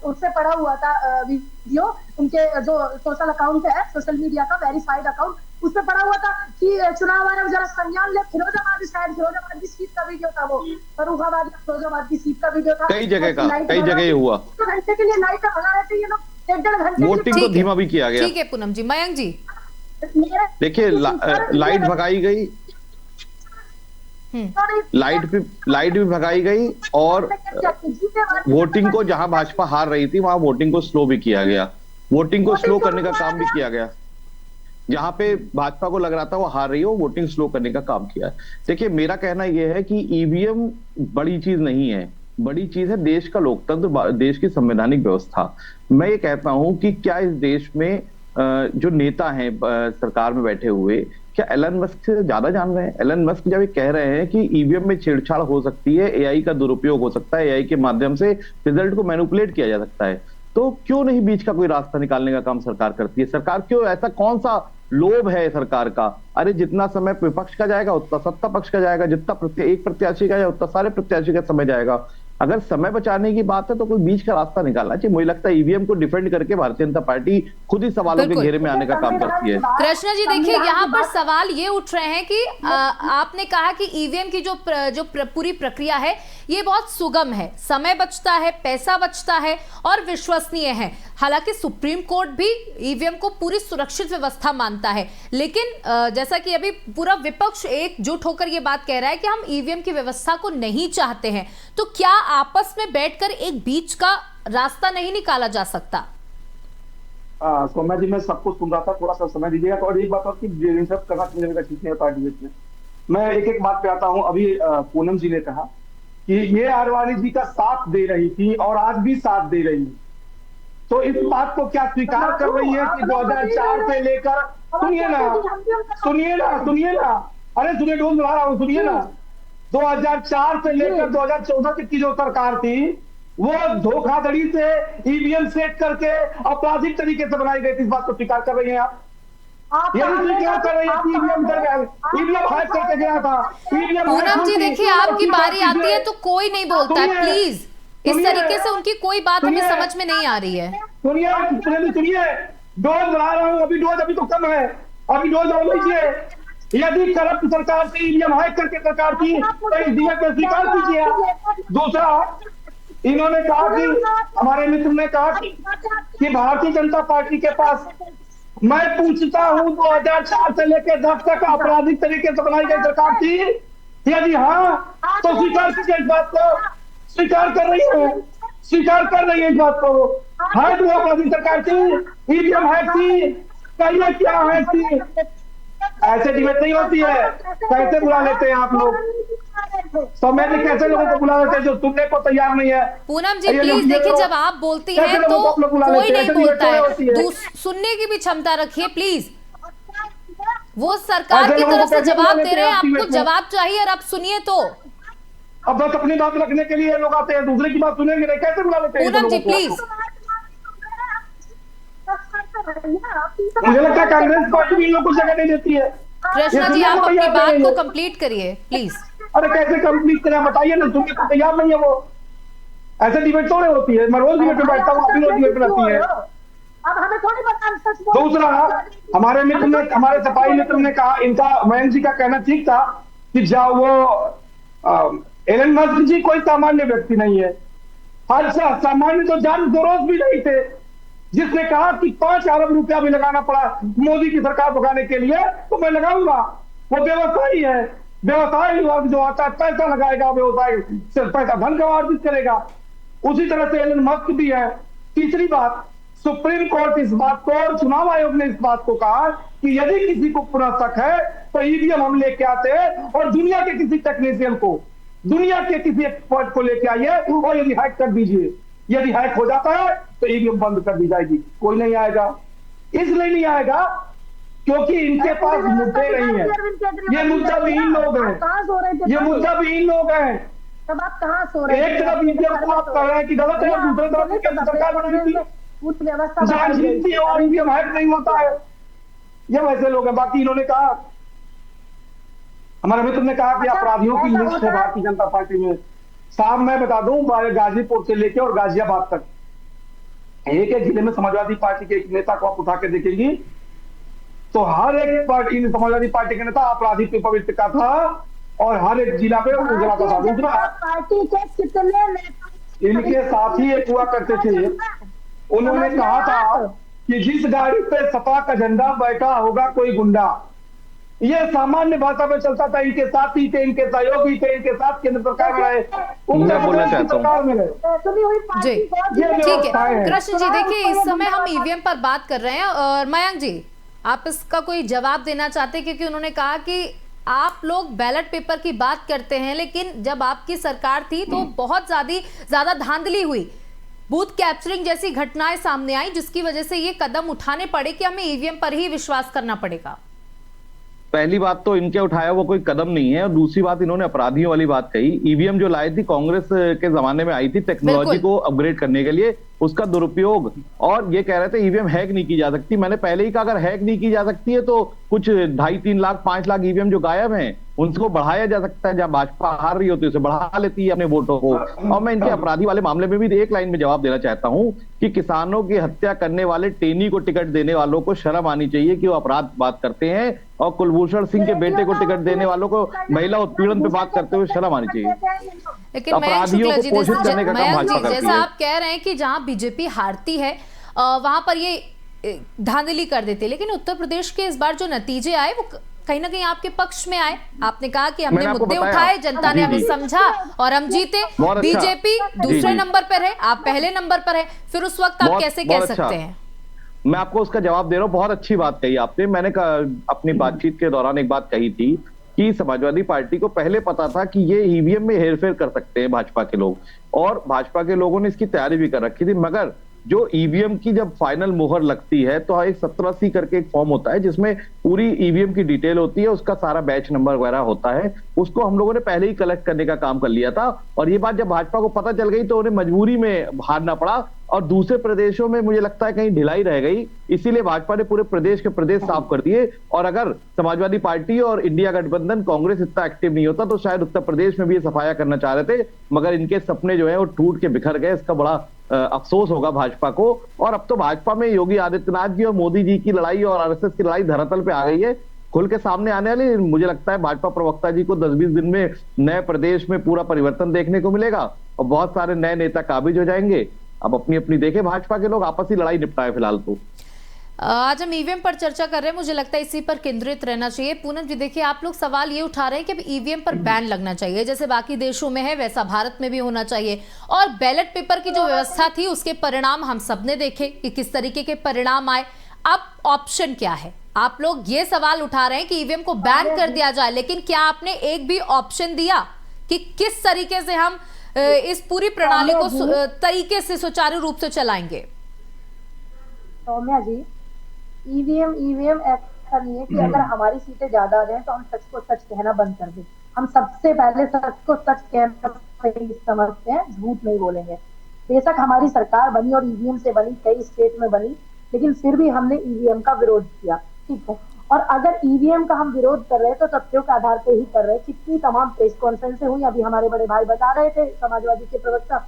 उससे पड़ा हुआ था वीडियो, उनके जो सोशल अकाउंट है, सोशल मीडिया का वेरीफाइड अकाउंट, उस पर पड़ा हुआ था कि चुनाव आयोग जरा संज्ञान ले। फिरोजाबाद की सीट का वीडियो था, वो फर्रुखाबाद फिरोजाबाद की सीट का वीडियो था, कई जगह हुआ। तो घंटे के लिए लाइट भगा रहे थे ये लोग, 1.5 घंटे। वोटिंग को धीमा भी किया गया। ठीक है पूनम जी। मयंक जी देखिए लाइट भगाई गई, लाइट भी भगाई गई, और वोटिंग को जहां भाजपा हार रही थी वहां वोटिंग को स्लो भी किया गया, वोटिंग को स्लो करने का काम भी किया गया। जहां पे भाजपा को लग रहा था वो हार रही है, वो वोटिंग स्लो करने का काम किया। देखिए मेरा कहना यह है कि ईवीएम बड़ी चीज नहीं है, बड़ी चीज है देश का लोकतंत्र, देश की संवैधानिक व्यवस्था। मैं ये कहता हूं कि क्या इस देश में जो नेता हैं सरकार में बैठे हुए, क्या एलन मस्क से ज्यादा जान रहे हैं? एलन मस्क जब ये कह रहे हैं कि ईवीएम में छेड़छाड़ हो सकती है, एआई का दुरुपयोग हो सकता है, एआई के माध्यम से रिजल्ट को मैनिपुलेट किया जा सकता है, तो क्यों नहीं बीच का कोई रास्ता निकालने का काम सरकार करती है? सरकार क्यों, ऐसा कौन सा लोभ है सरकार का? अरे जितना समय विपक्ष का जाएगा उतना सत्ता पक्ष का जाएगा, जितना एक प्रत्याशी का जाए उतना सारे प्रत्याशी का समय जाएगा। अगर समय बचाने की बात है तो कोई बीच का रास्ता निकालना चाहिए। मुझे लगता है ईवीएम को डिफेंड करके भारतीय जनता पार्टी खुद ही सवालों के घेरे में आने का काम करती है। कृष्णा जी देखिए यहाँ पर सवाल ये उठ रहे हैं कि आपने कहा कि ईवीएम की जो पूरी प्रक्रिया है ये बहुत सुगम है, समय बचता है, पैसा बचता है और विश्वसनीय है। हालांकि सुप्रीम कोर्ट भी ईवीएम को पूरी सुरक्षित व्यवस्था मानता है, लेकिन जैसा कि अभी पूरा विपक्ष एकजुट होकर ये बात कह रहा है कि हम ईवीएम की व्यवस्था को नहीं चाहते हैं, तो क्या आपस में बैठकर एक बीच का रास्ता नहीं निकाला जा सकता? सौम्या जी मैं सबको सुन रहा था, थोड़ा सा समय दीजिएगा। तो और एक बात और कि पार्टी में मैं एक बात पे आता हूं। अभी पूनम जी ने कहा कि ये आडवाणी जी का साथ दे रही थी और आज भी साथ दे रही है, तो इस बात को क्या स्वीकार कर रही है कि 2004 से लेकर, सुनिए ना, अरे सुनिए, डोल बुला रहा हूं, सुनिए ना, 2004 से लेकर 2014 तक की जो सरकार थी वो धोखाधड़ी से ईवीएम सेट करके आपराधिक तरीके से बनाई गई थी। इस बात को स्वीकार कर रही हैं आप? स्वीकार कर रही है कि ईवीएम हैक करके गया था। पूनम जी देखिए आपकी बारी आती है तो कोई नहीं बोलता है, प्लीज इस तरीके से उनकी कोई बात हमें समझ में नहीं आ रही है। सुनिए, डोज बढ़ा रहा हूँ, अभी डोज अभी तो कम है, अभी डोज और लीजिए। यदि करप्ट सरकार से ईवीएम हैक करके सरकार थी तो इस दिया को स्वीकार कीजिए। दूसरा, इन्होंने कहा कि हमारे मित्र ने कहा कि भारतीय जनता पार्टी के पास, मैं पूछता हूं 2004 से लेकर 10 तक आपराधिक तरीके से बनाई गई सरकार थी? यदि हाँ तो स्वीकार कीजिए इस बात को। स्वीकार कर रही है इस बात को। हैक हुआ अपराधी सरकार की, ईवीएम हैक थी, कहिए क्या हैक थी। ऐसे डिबेट नहीं होती है। कैसे बुला लेते हैं आप लोग, समय में कैसे लोगों को बुला लेते हैं जो सुनने को तैयार नहीं है। पूनम जी प्लीज देखिए, जब आप बोलती हैं तो कोई नहीं बोलता है, सुनने की भी क्षमता रखिए प्लीज। वो सरकार की तरफ से जवाब दे रहे हैं, आपको जवाब चाहिए और आप सुनिए। तो अब बस अपनी बात रखने के लिए लोग आते हैं, दूसरे की बात सुनेंगे नहीं, कैसे बुला लेते हैं। पूनम जी प्लीज। मुझे लगता है कांग्रेस पार्टी भी इन लोग को जगह नहीं देती है। कृष्णा जी आप अपनी बात को कंप्लीट करिए प्लीज। अरे कैसे कंप्लीट करें बताइए ना, सुनने को तैयार नहीं है वो। ऐसे डिबेट थोड़े होती है, मैं रोज डिबेट में बैठता हूँ, आप भी रोज डिबेट में रहती है। अब हमें थोड़ी बता। दूसरा, हमारे मित्र ने, हमारे सफाई मित्र ने कहा, इनका मयंक जी का कहना ठीक था कि जाओ वो एलन मस्क जी कोई सामान्य व्यक्ति नहीं है। अच्छा, सामान्य तो जान दोरोज भी नहीं थे, जिसने कहा कि 5 अरब रुपया भी लगाना पड़ा मोदी की सरकार भगाने के लिए तो मैं लगाऊंगा। वो व्यवसायी है, व्यवसाय विभाग जो आता है पैसा लगाएगा, व्यवसाय से पैसा धन का अर्जित करेगा। उसी तरह से एलन मस्क भी है। तीसरी बात, सुप्रीम कोर्ट इस बात को और चुनाव आयोग ने इस बात को कहा कि यदि किसी को पुनः शक है तो ईवीएम हम लेके आते हैं और दुनिया के किसी टेक्नीशियन को, दुनिया के किसी एक्सपर्ट को लेके आइए और यदि हैक कर दीजिए। यदि हैक हो जाता है तो ईवीएम बंद कर दी जाएगी, कोई नहीं आएगा। इसलिए नहीं आएगा क्योंकि इनके पास मुद्दे नहीं है, ये मुद्दा विहीन लोग हैं, ये मुद्दा विहीन लोग हैं। तब आप कहाँ सो रहे हैं? एक तरफ ईवीएम को आप कह रहे हैं कि गलत है, दूसरे तरफ सरकार बन रही थी, जान जीतती है और ईवीएम हैक नहीं होता है। ये वैसे लोग हैं। बाकी इन्होंने कहा, हमारे मित्र ने कहा कि अपराधियों की लिस्ट है भारतीय जनता पार्टी में। साहब मैं बता दूं, गाजीपुर से लेकर और गाजियाबाद तक एक एक जिले में समाजवादी पार्टी के एक नेता को आप उठा के देखेंगी तो हर एक पार्टी, समाजवादी पार्टी के नेता अपराधी पे पवित्र का था और हर एक जिला पे उजला था। दूसरा, पार्टी के कितने इनके साथी एक हुआ करते थे, उन्होंने कहा था कि जिस गाड़ी पे सपा का झंडा बैठा होगा कोई गुंडा। ये सामान्य भाषा में चलता था। इनके साथी थे, इनके सहयोगी थे, इनके साथ केंद्र सरकार में रहे, मैं बोलना चाहता हूँ जी, ठीक है कृष्ण जी। देखिए इस समय हम ईवीएम पर बात कर रहे हैं और मयंक जी आप इसका कोई जवाब देना चाहते हैं, क्योंकि उन्होंने कहा कि आप लोग बैलेट पेपर की बात करते हैं लेकिन जब आपकी सरकार थी तो बहुत ज्यादा धांधली हुई, बूथ कैप्चरिंग जैसी घटनाएं सामने आई, जिसकी वजह से ये कदम उठाने पड़े कि हमें ईवीएम पर ही विश्वास करना पड़ेगा। पहली बात तो इनके उठाया वो कोई कदम नहीं है और दूसरी बात इन्होंने अपराधियों वाली बात कही। ईवीएम जो लाई थी कांग्रेस के जमाने में आई थी टेक्नोलॉजी को अपग्रेड करने के लिए, उसका दुरुपयोग, और ये कह रहे थे ईवीएम हैक नहीं की जा सकती। मैंने पहले ही कहा अगर हैक नहीं की जा सकती है तो कुछ 2.5-3 लाख 5 लाख ईवीएम जो गायब हैं उनको बढ़ाया जा सकता है। जहां भाजपा हार रही होती है उसे बढ़ा लेती है अपने वोटों को। और मैं इनके अपराधी वाले मामले में भी एक लाइन में जवाब देना चाहता हूं कि किसानों की हत्या करने वाले टेनी को टिकट देने वालों को शर्म आनी चाहिए कि वो अपराध बात करते हैं, और कुलभूषण सिंह के बेटे को टिकट देने वालों को महिला उत्पीड़न पे बात करते हुए शर्म आनी चाहिए। लेकिन अपराधियों को पोषित करने का काम भाजपा करती है। जैसा आप कह रहे हैं कि जहां बीजेपी हारती है वहां पर ये धांधली कर देते, लेकिन उत्तर प्रदेश के इस बार जो नतीजे आए वो कहीं ना कहीं आपके पक्ष में आए। आपने कहा कि हमने मुद्दे उठाए, जनता ने हमें समझा और हम जीते। बीजेपी दूसरे नंबर पर है, आप पहले नंबर पर है, फिर उस वक्त आप कैसे कह सकते हैं? मैं आपको उसका जवाब दे रहा हूँ। बहुत अच्छी बात कही आपने। मैंने अपनी बातचीत के दौरान एक बात कही थी कि समाजवादी पार्टी को पहले पता था कि ये ईवीएम में हेरफेर कर सकते हैं भाजपा के लोग, और भाजपा के लोगों ने इसकी तैयारी भी कर रखी थी। मगर जो ईवीएम की जब फाइनल मुहर लगती है तो एक 17C करके एक फॉर्म होता है जिसमें पूरी ईवीएम की डिटेल होती है, उसका सारा बैच नंबर वगैरह होता है, उसको हम लोगों ने पहले ही कलेक्ट करने का काम कर लिया था। और ये बात जब भाजपा को पता चल गई तो उन्हें मजबूरी में हारना पड़ा और दूसरे प्रदेशों में मुझे लगता है कहीं ढिलाई रह गई, इसीलिए भाजपा ने पूरे प्रदेश के प्रदेश साफ कर दिए। और अगर समाजवादी पार्टी और इंडिया गठबंधन कांग्रेस इतना एक्टिव नहीं होता तो शायद उत्तर प्रदेश में भी ये सफाया करना चाह रहे थे, मगर इनके सपने जो है वो टूट के बिखर गए। इसका बड़ा अफसोस होगा भाजपा को। और अब तो भाजपा में योगी आदित्यनाथ जी और मोदी जी की लड़ाई और आरएसएस की लड़ाई धरातल पे आ गई है, खुल के सामने आने वाली। मुझे लगता है भाजपा प्रवक्ता जी को 10-20 दिन में नए प्रदेश में पूरा परिवर्तन देखने को मिलेगा और बहुत सारे नए नेता काबिज हो जाएंगे। अब अपनी अपनी देखे भाजपा के लोग, आपसी लड़ाई निपटाए फिलहाल तो। आज हम ईवीएम पर चर्चा कर रहे हैं, मुझे लगता है इसी पर केंद्रित रहना चाहिए। पूनम जी देखिए, आप लोग सवाल ये उठा रहे हैं कि अब ईवीएम पर बैन लगना चाहिए, जैसे बाकी देशों में है वैसा भारत में भी होना चाहिए। और बैलेट पेपर की जो व्यवस्था थी उसके परिणाम हम सबने देखे कि किस तरीके के परिणाम आए। अब ऑप्शन क्या है? आप लोग ये सवाल उठा रहे हैं कि ईवीएम को बैन कर दिया जाए, लेकिन क्या आपने एक भी ऑप्शन दिया कि किस तरीके से हम इस पूरी प्रणाली को तरीके से सुचारू रूप से चलाएंगे? सौम्या जी, ईवीएम ऐसा नहीं है कि अगर हमारी सीटें ज्यादा आ जाए तो हम सच को सच कहना बंद कर दें। हम सबसे पहले सच को सच कहना सही समझते हैं, झूठ नहीं बोलेंगे। बेशक हमारी सरकार बनी और ईवीएम से बनी, कई स्टेट में बनी, लेकिन फिर भी हमने ईवीएम का विरोध किया, ठीक है। और अगर ईवीएम का हम विरोध कर रहे हैं तो तथ्यों के आधार पर ही कर रहे हैं। कितनी तमाम प्रेस कॉन्फ्रेंसें हुई, अभी हमारे बड़े भाई बता रहे थे, समाजवादी के प्रवक्ता,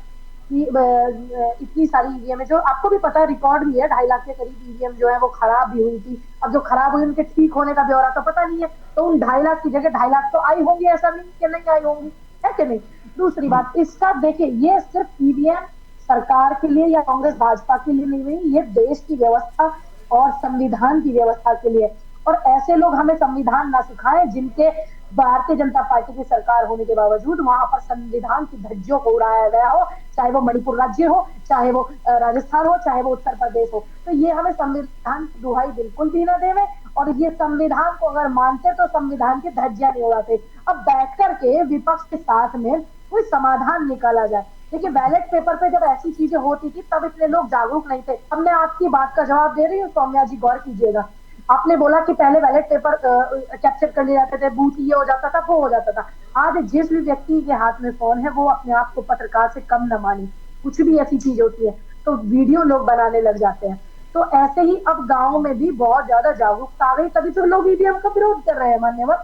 कि इतनी सारी ईवीएम है, जो आपको भी पता है, रिकॉर्ड भी है, 2.5 लाख के करीब ईवीएम जो है वो खराब भी हुई थी। अब जो खराब हुई उनके ठीक होने का ब्यौरा तो पता नहीं है, तो उन 2.5 लाख की जगह 2.5 लाख तो आई होंगी, ऐसा नहीं कि नहीं आई होंगी, है कि नहीं। दूसरी बात, इसका देखिए, ये सिर्फ ईवीएम सरकार के लिए या कांग्रेस भाजपा के लिए नहीं, ये देश की व्यवस्था और संविधान की व्यवस्था के लिए। और ऐसे लोग हमें संविधान ना सिखाएं जिनके भारतीय जनता पार्टी की सरकार होने के बावजूद वहां पर संविधान की धज्जियों को उड़ाया गया हो, चाहे वो मणिपुर राज्य हो, चाहे वो राजस्थान हो, चाहे वो उत्तर प्रदेश हो। तो ये हमें संविधान की दुहाई बिल्कुल भी ना देवे, और ये संविधान को अगर मानते तो संविधान की धज्जियां नहीं उड़ाते। अब बैठ करके विपक्ष के साथ में कोई समाधान निकाला जाए। देखिए, बैलेट पेपर पे जब ऐसी चीजें होती थी तब इतने लोग जागरूक नहीं थे। अब मैं आपकी बात का जवाब दे रही हूँ, सौम्या जी गौर कीजिएगा। आपने बोला कि पहले बैलेट पेपर कैप्चर कर लिए जाते थे, बूथ ये हो जाता था, वो हो जाता था। आज जिस भी व्यक्ति के हाथ में फोन है वो अपने आप को पत्रकार से कम न माने। कुछ भी ऐसी चीज होती है तो वीडियो लोग बनाने लग जाते हैं। तो ऐसे ही अब गाँव में भी बहुत ज्यादा जागरूकता आ गई, तभी तो लोग ईवीएम का विरोध कर रहे हैं, मान्यवर।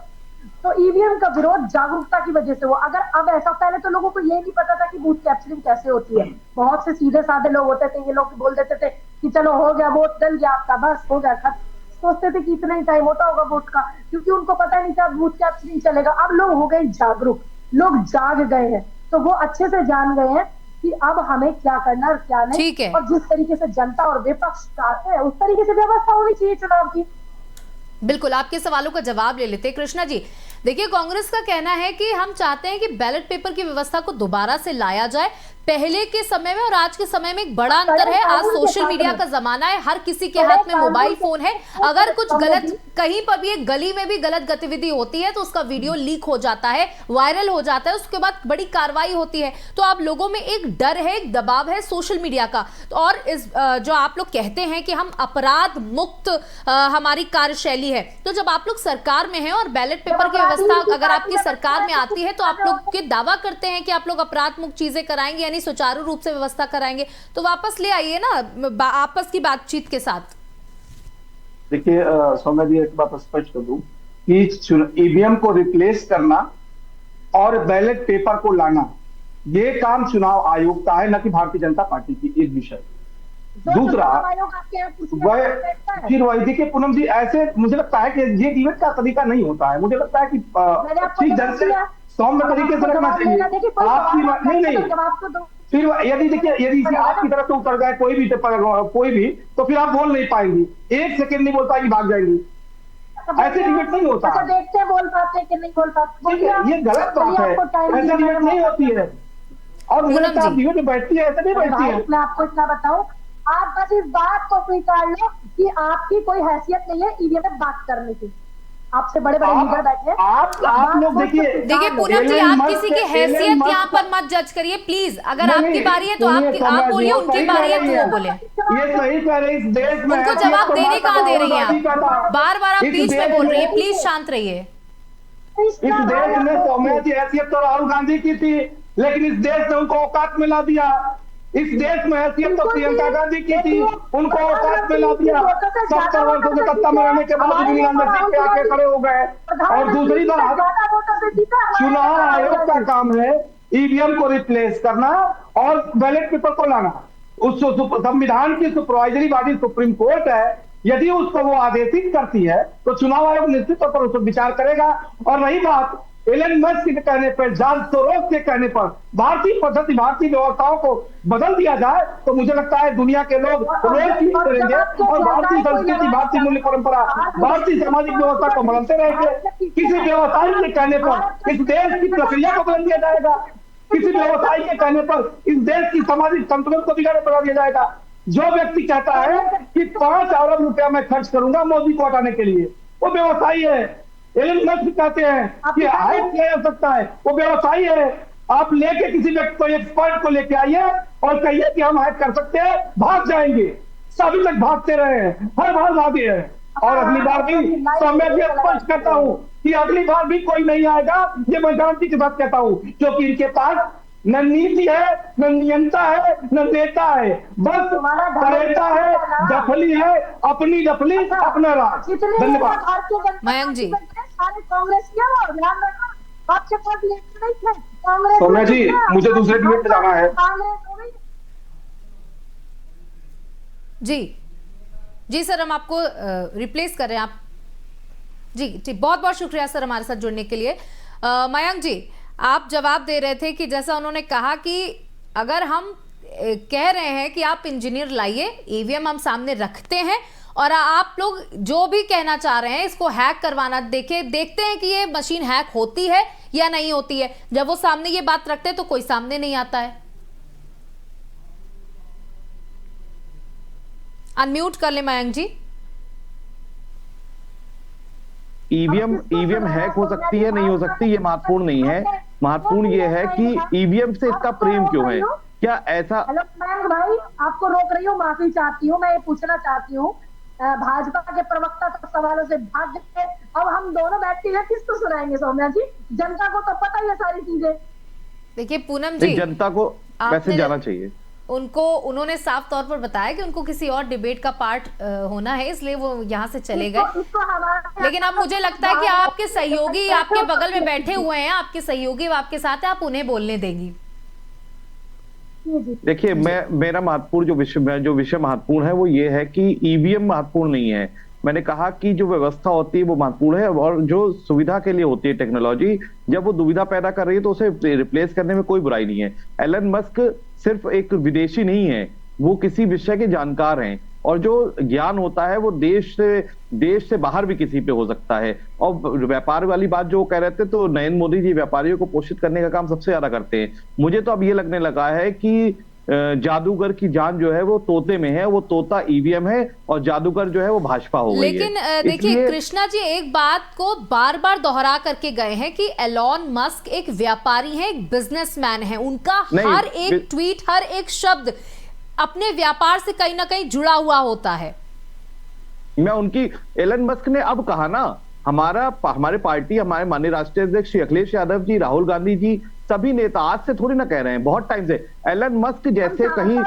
तो ईवीएम का विरोध जागरूकता की वजह से हो। अगर अब ऐसा, पहले तो लोगों को ये नहीं पता था कि बूथ कैप्चरिंग कैसे होती है। बहुत से सीधे साधे लोग होते थे, ये लोग बोल देते थे कि चलो हो गया, वोट डल गया आपका, बस हो गया खत्म। सोचते थे कि इतना ही टाइम होता होगा वोट का, क्योंकि उनको पता नहीं था बूथ कैप्चरिंग चलेगा। अब लोग हो गए जागरूक, लोग जाग गए हैं, तो वो अच्छे से जान गए हैं कि अब हमें क्या करना और क्या नहीं। और जिस तरीके से जनता और विपक्ष चाहते हैं उस तरीके से व्यवस्था होनी चाहिए चुनाव की। बिल्कुल, आपके सवालों का जवाब ले लेते हैं। कृष्णा जी देखिए, कांग्रेस का कहना है कि हम चाहते हैं कि बैलेट पेपर की व्यवस्था को दोबारा से लाया जाए। पहले के समय में और आज के समय में एक बड़ा अंतर है। आज सोशल मीडिया का जमाना है, हर किसी के हाथ में मोबाइल फोन है। अगर कुछ गलत, कहीं पर भी एक गली में भी गलत गतिविधि होती है तो उसका वीडियो लीक हो जाता है, वायरल हो जाता है, उसके बाद बड़ी कार्रवाई होती है। तो आप लोगों में एक डर है, एक दबाव है सोशल मीडिया का। तो और इस जो आप लोग कहते हैं कि हम अपराध मुक्त हमारी कार्यशैली है, तो जब आप लोग सरकार में हैं और बैलेट पेपर की व्यवस्था अगर आपकी सरकार में आती है तो आप लोग के दावा करते हैं कि आप लोग अपराध मुक्त चीजें कराएंगे, यानी सुचारू रूप से व्यवस्था कराएंगे, तो वापस ले आइए ना आपस की बातचीत के साथ। देखिए सौम्या जी, एक बात स्पष्ट कर दूं कि ईवीएम को रिप्लेस करना और बैलेट पेपर को लाना, ये काम चुनाव आयोग का है, न कि भारतीय जनता पार्टी की। एक विषय। दूसरा, वह फिर वही देखिए पूनम जी, ऐसे मुझे लगता है कि ये डिबेट का तरीका नहीं होता है। मुझे लगता है कि ठीक ढंग से सौम्य तरीके से रखना चाहिए। आपकी नहीं, फिर यदि देखिए, यदि आपकी तरफ से उतर जाए कोई भी, तो फिर आप बोल नहीं पाएंगी, 1 सेकंड नहीं बोल पाएंगी, भाग जाएंगी। ऐसे डिबेट नहीं होता। अच्छा, देखते हैं बोल पाते हैं कि नहीं बोल पाते। ये गलत बात है, ऐसे डिबेट नहीं होती है। और मुझे लगता है डिबेट में बैठती है, ऐसे नहीं बैठती है। मैं आपको इतना बताऊं, आप बस इस बात को स्वीकार लो कि आपकी कोई हैसियत नहीं है ईवीएम में बात करने की। आपसे बड़े बड़े लीडर बैठे, आप लोग देखिए पूनम जी, आप किसी की हैसियत यहाँ पर मत जज करिए प्लीज। अगर आपकी बारी है तो आप बोलिए, उनकी बारी है तो वो बोले। ये सही कह रहे, इस देश में उनको जवाब देने कहाँ दे रही हैं आप? बार बार आप बीच में बोल रही है, प्लीज शांत रहिए। इस देश में सौम्या जी हैसियत तो राहुल गांधी की थी, लेकिन इस देश ने उनको औकात में ला दिया। इस देश में हैसियत तो प्रियंका गांधी की थी, उनको औकात में ला दिया। 70 वर्षों से सत्ता में रहने के बाद दुनिया में सीट पे आके खड़े हो गए। और दूसरी बात, चुनाव आयोग का काम है ईवीएम को रिप्लेस करना और बैलेट पेपर को लाना। उस संविधान की सुपरवाइजरी बॉडी सुप्रीम कोर्ट है, यदि उसको वो आदेशित करती है तो चुनाव आयोग निश्चित तौर पर उस पर विचार करेगा। और रही बात एलन मस्क के कहने पर, जॉर्ज सोरोस के कहने पर भारतीय पद्धति, भारतीय व्यवस्थाओं को बदल दिया जाए, तो मुझे लगता है दुनिया के लोग रोज ठीक करेंगे और भारतीय संस्कृति, भारतीय मूल्य परंपरा, भारतीय सामाजिक व्यवस्था को बदलते रहेंगे। किसी व्यवसायी के कहने पर इस देश की प्रक्रिया को बदल दिया जाएगा, किसी व्यवसायी के कहने पर इस देश की सामाजिक संतुलन को बिगाड़ बना दिया जाएगा। जो व्यक्ति कहता है कि 5 अरब रुपया मैं खर्च करूंगा मोदी को हटाने के लिए, वो व्यवसायी है। एलन मस्क कहते हैं कि हाइक किया जा सकता है, वो व्यवसायी है। आप लेके किसी व्यक्ति को, एक्सपर्ट को लेके आइए और कहिए कि हम हाइक कर सकते हैं, भाग जाएंगे। अभी तक भागते रहे हैं, हर बार भागे हैं। और अगली बार भी तो मैं भी स्पष्ट करता हूं कि अगली बार भी कोई नहीं आएगा, ये मैं गारंटी के साथ कहता हूं, क्योंकि इनके पास न नीति है, न नियंता है, न नेता है, बस करेता है, दफली है, अपनी दफली, अपना राज। धन्यवाद। मयंक जी, सौम्या जी, मुझे दूसरे डिबेट में जाना है। जी जी सर, हम आपको रिप्लेस कर रहे हैं। आप जी जी, बहुत बहुत शुक्रिया सर हमारे साथ जुड़ने के लिए। मयंक जी, आप जवाब दे रहे थे कि जैसा उन्होंने कहा कि अगर हम कह रहे हैं कि आप इंजीनियर लाइए, ईवीएम हम सामने रखते हैं और आप लोग जो भी कहना चाह रहे हैं इसको हैक करवाना, देखते हैं कि ये मशीन हैक होती है या नहीं होती है। जब वो सामने ये बात रखते हैं तो कोई सामने नहीं आता है। अनम्यूट कर ले मयंक जी। ईवीएम हैक हो सकती है, नहीं हो सकती, ये महत्वपूर्ण नहीं है। महत्वपूर्ण ये है कि ईवीएम से इसका प्रेम क्यों है, क्या ऐसा। हेलो मयंक भाई, आपको रोक रही हूँ, माफी चाहती हूँ। मैं ये पूछना चाहती हूँ, भाजपा के प्रवक्ता तो सवालों से भाग गए, अब हम दोनों बैठते हैं, किसको सुनाएंगे सौम्या जी? जनता को तो पता ही है सारी चीजें। देखिए पूनम जी, जनता को वैसे जाना चाहिए। उन्होंने साफ तौर पर बताया कि उनको किसी और डिबेट का पार्ट होना है, इसलिए वो यहाँ से चले गए। लेकिन अब मुझे लगता है कि आपके सहयोगी आपके बगल में बैठे हुए हैं, आपके सहयोगी आपके साथ है, आप उन्हें बोलने देंगी। देखिए, मेरा महत्वपूर्ण जो विषय महत्वपूर्ण है वो ये है कि ईवीएम महत्वपूर्ण नहीं है। मैंने कहा कि जो व्यवस्था होती है वो महत्वपूर्ण है, और जो सुविधा के लिए होती है टेक्नोलॉजी, जब वो दुविधा पैदा कर रही है तो उसे रिप्लेस करने में कोई बुराई नहीं है। एलन मस्क सिर्फ एक विदेशी नहीं है, वो किसी विषय के जानकार हैं, और जो ज्ञान होता है वो देश से बाहर भी किसी पे हो सकता है। और व्यापार वाली बात जो कह रहे थे, तो नरेंद्र मोदी जी व्यापारियों को पोषित करने का काम सबसे ज्यादा करते हैं। मुझे तो अब ये लगने लगा है कि जादूगर की जान जो है वो तोते में है, वो तोता ईवीएम है और जादूगर जो है वो भाजपा हो गई है। लेकिन देखिए कृष्णा जी, एक बात को बार बार दोहरा करके गए हैं कि एलॉन मस्क एक व्यापारी है, एक बिजनेसमैन है। उनका हर एक ट्वीट, हर एक शब्द अपने व्यापार से कहीं ना कहीं जुड़ा हुआ होता है। मैं उनकी, एलन मस्क ने अब कहा ना, हमारे पार्टी, हमारे माननीय राष्ट्रीय अध्यक्ष श्री अखिलेश यादव जी, राहुल गांधी जी, सभी नेता आज से थोड़ी ना कह रहे हैं, बहुत टाइम से एलन मस्क जैसे कहीं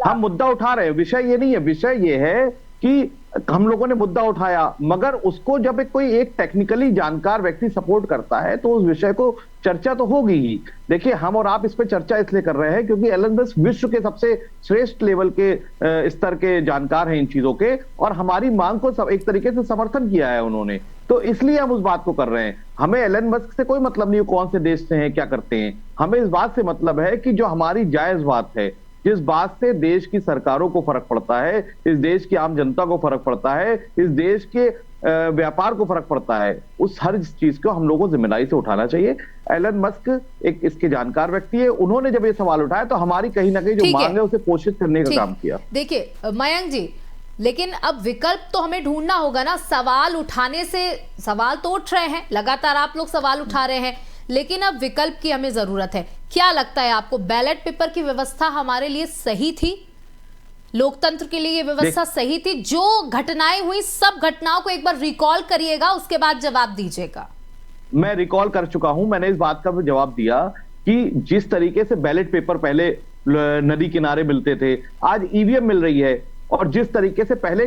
हम मुद्दा उठा रहे हैं। विषय ये नहीं है, विषय ये है कि हम लोगों ने मुद्दा उठाया, मगर उसको जब कोई एक टेक्निकली जानकार व्यक्ति सपोर्ट करता है तो उस विषय को चर्चा तो होगी ही। देखिए, हम और आप इस पे चर्चा इसलिए कर रहे हैं क्योंकि एलन मस्क विश्व के सबसे श्रेष्ठ लेवल के स्तर के जानकार हैं इन चीजों के, और हमारी मांग को सब एक तरीके से समर्थन किया है उन्होंने, तो इसलिए हम उस बात को कर रहे हैं। हमें एलन मस्क से कोई मतलब नहीं कौन से देश से हैं, क्या करते हैं, हमें इस बात से मतलब है कि जो हमारी जायज बात है, जिस बात से देश की सरकारों को फर्क पड़ता है, इस देश की आम जनता को फर्क पड़ता है, इस देश के व्यापार को फर्क पड़ता है, उस हर चीज को हम लोगों को जिम्मेदारी से उठाना चाहिए। एलन मस्क एक इसके जानकार व्यक्ति है, उन्होंने जब ये सवाल उठाया तो हमारी कहीं ना कहीं जो मांग है उसे पोषित करने का काम किया। देखिए मयंक जी, लेकिन अब विकल्प तो हमें ढूंढना होगा ना। सवाल उठाने से, सवाल तो उठ रहे हैं, लगातार आप लोग सवाल उठा रहे हैं, लेकिन अब विकल्प की हमें जरूरत है। क्या लगता है आपको, बैलेट पेपर की व्यवस्था हमारे लिए सही थी? लोकतंत्र के लिए ये व्यवस्था सही थी? जो घटनाएं हुई, सब घटनाओं को एक बार रिकॉल करिएगा, उसके बाद जवाब दीजिएगा। मैं रिकॉल कर चुका हूं, मैंने इस बात का भी जवाब दिया कि जिस तरीके से बैलेट पेपर पहले नदी किनारे मिलते थे, आज ईवीएम मिल रही है, और जिस तरीके से पहले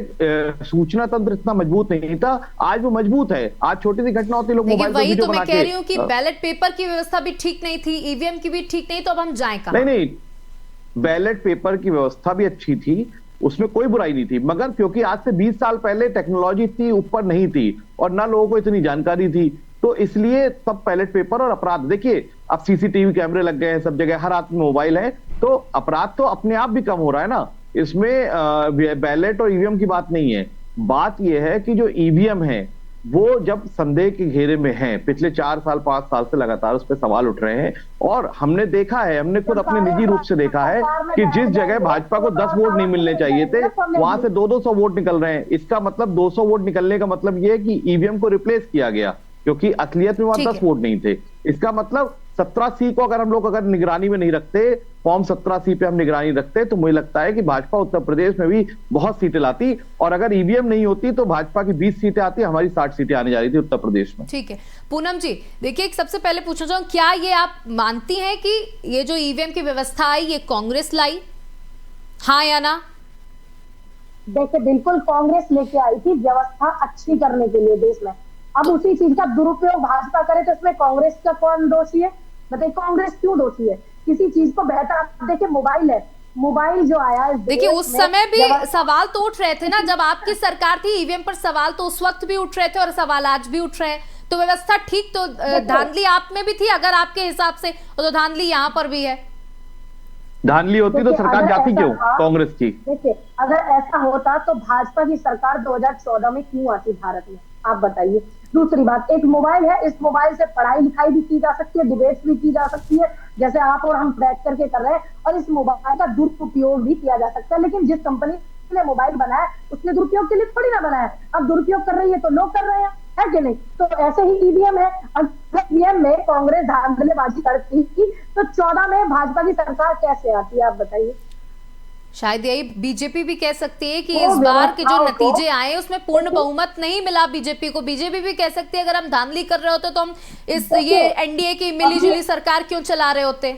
सूचना तंत्र इतना मजबूत नहीं था, आज वो मजबूत है। आज छोटी सी घटना होती है, लोग मोबाइल पर वीडियो बना के। मैं कह रही हूँ कि बैलेट पेपर की व्यवस्था भी ठीक नहीं थी, ईवीएम की भी ठीक नहीं, तो अब हम जाएं कहां? नहीं, बैलेट पेपर की व्यवस्था भी अच्छी थी, उसमें कोई बुराई नहीं थी, मगर क्योंकि आज से 20 साल पहले टेक्नोलॉजी इतनी ऊपर नहीं थी और ना लोगों को इतनी जानकारी थी, तो इसलिए सब बैलेट पेपर और अपराध, देखिए अब सीसीटीवी कैमरे लग गए हैं सब जगह, हर हाथ में मोबाइल है, तो अपराध तो अपने आप भी कम हो रहा है ना। इसमें बैलेट और ईवीएम की बात नहीं है, बात यह है कि जो ईवीएम है वो जब संदेह के घेरे में है, पिछले 4 साल 5 साल से लगातार उस पर सवाल उठ रहे हैं, और हमने देखा है, हमने खुद अपने निजी रूप से देखा है कि जिस जगह भाजपा को 10 वोट नहीं मिलने चाहिए थे वहां से 200 वोट निकल रहे हैं। इसका मतलब 200 वोट निकलने का मतलब ये है कि ईवीएम को रिप्लेस किया गया, क्योंकि असलियत में वहां 10 वोट नहीं थे। इसका मतलब 17C को अगर हम लोग निगरानी में नहीं रखते, फॉर्म 17C पे हम निगरानी रखते, तो मुझे लगता है कि भाजपा उत्तर प्रदेश में भी बहुत सीटें लाती, और अगर ईवीएम नहीं होती तो भाजपा की 20 सीटें आती, हमारी 60 सीटें आने जा रही थी उत्तर प्रदेश में। ठीक है पूनम जी, देखिए सबसे पहले पूछना चाहूँ, क्या ये आप मानती हैं कि ये जो ईवीएम की व्यवस्था आई ये कांग्रेस लाई, हाँ या ना? देखिए बिल्कुल कांग्रेस लेके आई थी व्यवस्था अच्छी करने के लिए देश में। अब उसी चीज का दुरुपयोग भाजपा करे तो इसमें कांग्रेस का कौन दोषी है? बताइए कांग्रेस क्यों दोषी है? किसी चीज को बेहतर, आप देखिए मोबाइल है, मोबाइल जो आया है, देखिए उस समय भी सवाल तो उठ रहे थे ना, जब आपकी सरकार थी ईवीएम पर सवाल तो उस वक्त भी उठ रहे थे और सवाल आज भी उठ रहे हैं। तो व्यवस्था ठीक, तो धांधली आप में भी थी अगर आपके हिसाब से, तो धांधली यहाँ पर भी है। धांधली होती तो सरकार जाती क्यों कांग्रेस की? देखिए अगर ऐसा होता तो भाजपा की सरकार 2014 में क्यों आती भारत में, आप बताइए। दूसरी बात, एक मोबाइल है, इस मोबाइल से पढ़ाई लिखाई भी की जा सकती है, डिबेट्स भी की जा सकती है, जैसे आप और हम बैठ करके कर रहे हैं, और इस मोबाइल का दुरुपयोग भी किया जा सकता है। लेकिन जिस कंपनी ने मोबाइल बनाया उसने दुरुपयोग के लिए थोड़ी ना बनाया, अब दुरुपयोग कर रही है तो लोग कर रहे हैं, है कि नहीं? तो ऐसे ही ईवीएम है, अगर ईवीएम में कांग्रेस धांधलेबाजी करती थी तो 14 में भाजपा की सरकार कैसे आती है, आप बताइए। शायद यही बीजेपी भी कह सकती है कि इस बार के जो नतीजे आए उसमें पूर्ण बहुमत नहीं मिला बीजेपी को। बीजेपी भी कह सकती है अगर हम धांधली कर रहे होते तो हम ये एनडीए की मिलीजुली सरकार क्यों चला रहे होते।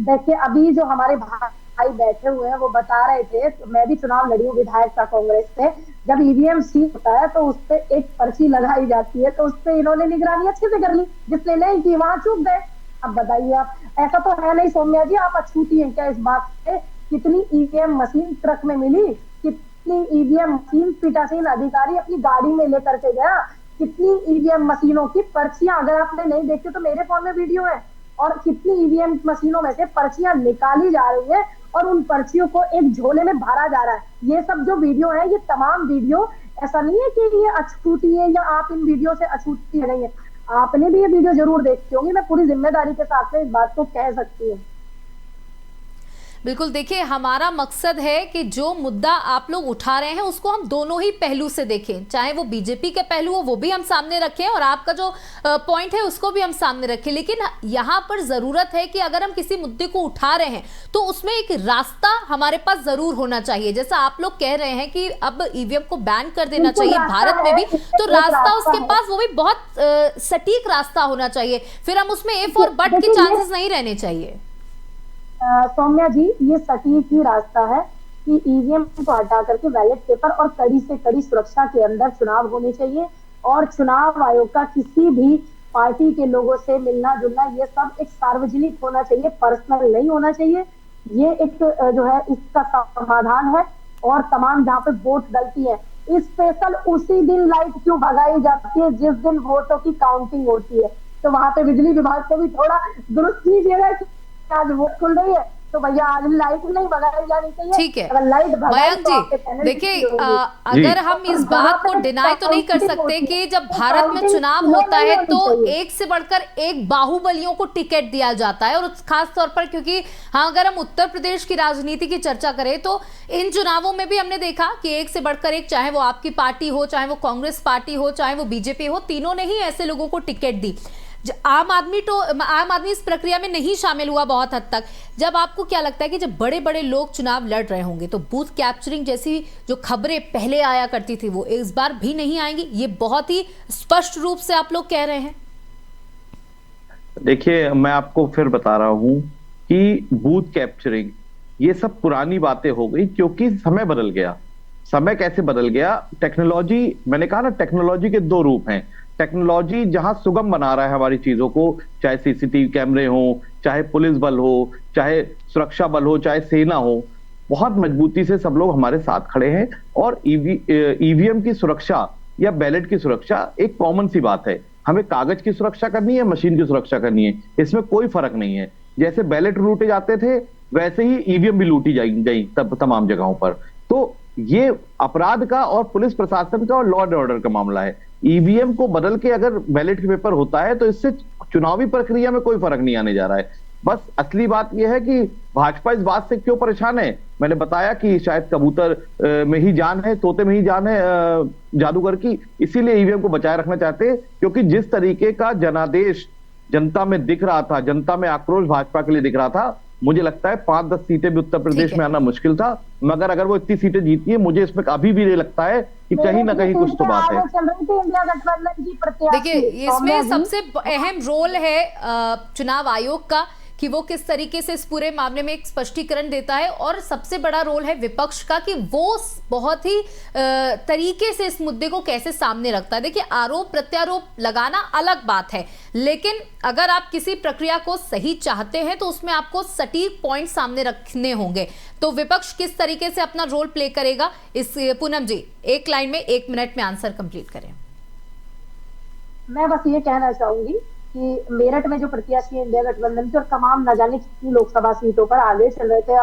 देखिए अभी जो हमारे भाई बैठे हुए हैं वो बता रहे थे, तो मैं भी चुनाव लड़ी हूँ विधायक का कांग्रेस से, जब ईवीएम सील होता है तो उस पर एक पर्ची लगाई जाती है, तो उस पर इन्होंने निगरानी अच्छे से कर ली, जिसने नहीं की वहां चूक गए। अब बताइए आप, ऐसा तो है नहीं सौम्या जी, आप अछूती हैं क्या इस बात से? कितनी ईवीएम मशीन ट्रक में मिली, कितनी ईवीएम मशीन पीठासीन अधिकारी अपनी गाड़ी में लेकर के गया, कितनी ईवीएम मशीनों की पर्चियां, अगर आपने नहीं देखी तो मेरे फोन में वीडियो है, और कितनी ईवीएम मशीनों में से पर्चियां निकाली जा रही है और उन पर्चियों को एक झोले में भरा जा रहा है। ये सब जो वीडियो है, ये तमाम वीडियो, ऐसा नहीं है कि ये अछूती है या आप इन वीडियो से अछूती नहीं है, आपने भी ये वीडियो जरूर देखी होगी, मैं पूरी जिम्मेदारी के साथ में इस बात को कह सकती हूँ। बिल्कुल, देखिए हमारा मकसद है कि जो मुद्दा आप लोग उठा रहे हैं उसको हम दोनों ही पहलू से देखें, चाहे वो बीजेपी के पहलू हो वो भी हम सामने रखें और आपका जो पॉइंट है उसको भी हम सामने रखें। लेकिन यहाँ पर जरूरत है कि अगर हम किसी मुद्दे को उठा रहे हैं तो उसमें एक रास्ता हमारे पास जरूर होना चाहिए। जैसा आप लोग कह रहे हैं कि अब ईवीएम को बैन कर देना चाहिए भारत में भी, तो रास्ता उसके पास वो भी बहुत सटीक रास्ता होना चाहिए, फिर हम उसमें इफ और बट के चांसेस नहीं रहने चाहिए। सौम्या जी, ये सटीक ही रास्ता है कि ईवीएम को हटा करके बैलेट पेपर और कड़ी से कड़ी सुरक्षा के अंदर चुनाव होने चाहिए, और चुनाव आयोग का किसी भी पार्टी के लोगों से मिलना जुलना ये सब एक सार्वजनिक होना चाहिए, पर्सनल नहीं होना चाहिए। ये एक जो है इसका समाधान है। और तमाम जहाँ पे वोट डलती है, स्पेशल उसी दिन लाइट क्यों भगाई जाती है जिस दिन वोटों की काउंटिंग होती है, तो वहां पे बिजली विभाग को भी थोड़ा दुरुस्त कीजिएगा। आज वोट खुल रही है तो भैया आज लाइट नहीं भगाई जानी चाहिए। ठीक है अगर लाइट मयंक जी, देखिए अगर हम इस बात को डिनाई तो नहीं कर सकते कि जब भारत में चुनाव होता है तो एक से बढ़कर एक बाहुबलियों को टिकट दिया जाता है, और खास तौर पर क्योंकि हाँ अगर हम उत्तर प्रदेश की राजनीति की चर्चा करें तो इन चुनावों में भी हमने देखा कि एक से बढ़कर एक, चाहे वो आपकी पार्टी हो, चाहे वो कांग्रेस पार्टी हो, चाहे वो बीजेपी हो, तीनों ने ही ऐसे लोगों को टिकट दी। आम आदमी इस प्रक्रिया में नहीं शामिल हुआ बहुत हद तक। जब आपको क्या लगता है कि जब बड़े बड़े लोग चुनाव लड़ रहे होंगे तो बूथ कैप्चरिंग जैसी जो खबरें पहले आया करती थी वो इस बार भी नहीं आएंगी, ये बहुत ही स्पष्ट रूप से आप लोग कह रहे हैं? देखिए मैं आपको फिर बता रहा हूं कि बूथ कैप्चरिंग ये सब पुरानी बातें हो गई, क्योंकि समय बदल गया। समय कैसे बदल गया? टेक्नोलॉजी, मैंने कहा ना, टेक्नोलॉजी के दो रूप हैं। टेक्नोलॉजी जहां सुगम बना रहा है हमारी चीजों को, चाहे सीसीटीवी कैमरे हो, चाहे पुलिस बल हो, चाहे सुरक्षा बल हो, चाहे सेना हो, बहुत मजबूती से सब लोग हमारे साथ खड़े हैं। और ईवीएम की सुरक्षा या बैलेट की सुरक्षा एक कॉमन सी बात है। हमें कागज की सुरक्षा करनी है, मशीन की सुरक्षा करनी है, इसमें कोई फर्क नहीं है। जैसे बैलेट लूटे जाते थे वैसे ही ईवीएम भी लूटी गई तब तमाम जगहों पर। तो ये अपराध का और पुलिस प्रशासन का और लॉ एंड ऑर्डर का मामला है। ईवीएम को बदल के अगर बैलेट के पेपर होता है तो इससे चुनावी प्रक्रिया में कोई फर्क नहीं आने जा रहा है। बस असली बात यह है कि भाजपा इस बात से क्यों परेशान है। मैंने बताया कि शायद कबूतर में ही जान है, तोते में ही जान है जादूगर की, इसीलिए ईवीएम को बचाए रखना चाहते हैं। क्योंकि जिस तरीके का जनादेश जनता में दिख रहा था, जनता में आक्रोश भाजपा के लिए दिख रहा था, मुझे लगता है 5-10 सीटें भी उत्तर प्रदेश में आना मुश्किल था। मगर अगर वो इतनी सीटें जीती है, मुझे इसमें अभी भी ये लगता है कि कहीं ना कहीं कुछ तो बात है। देखिए, इसमें सबसे अहम रोल है चुनाव आयोग का कि वो किस तरीके से इस पूरे मामले में एक स्पष्टीकरण देता है, और सबसे बड़ा रोल है विपक्ष का कि वो बहुत ही तरीके से इस मुद्दे को कैसे सामने रखता है। देखिए, आरोप प्रत्यारोप लगाना अलग बात है, लेकिन अगर आप किसी प्रक्रिया को सही चाहते हैं तो उसमें आपको सटीक पॉइंट सामने रखने होंगे। तो विपक्ष किस तरीके से अपना रोल प्ले करेगा, इस पूनम जी एक लाइन में 1 मिनट में आंसर कंप्लीट करें। मैं बस ये कहना चाहूंगी कि मेरठ में जो प्रत्याशी इंडिया गठबंधन के और तमाम न जाने कितनी लोकसभा सीटों पर आगे चल रहे थे,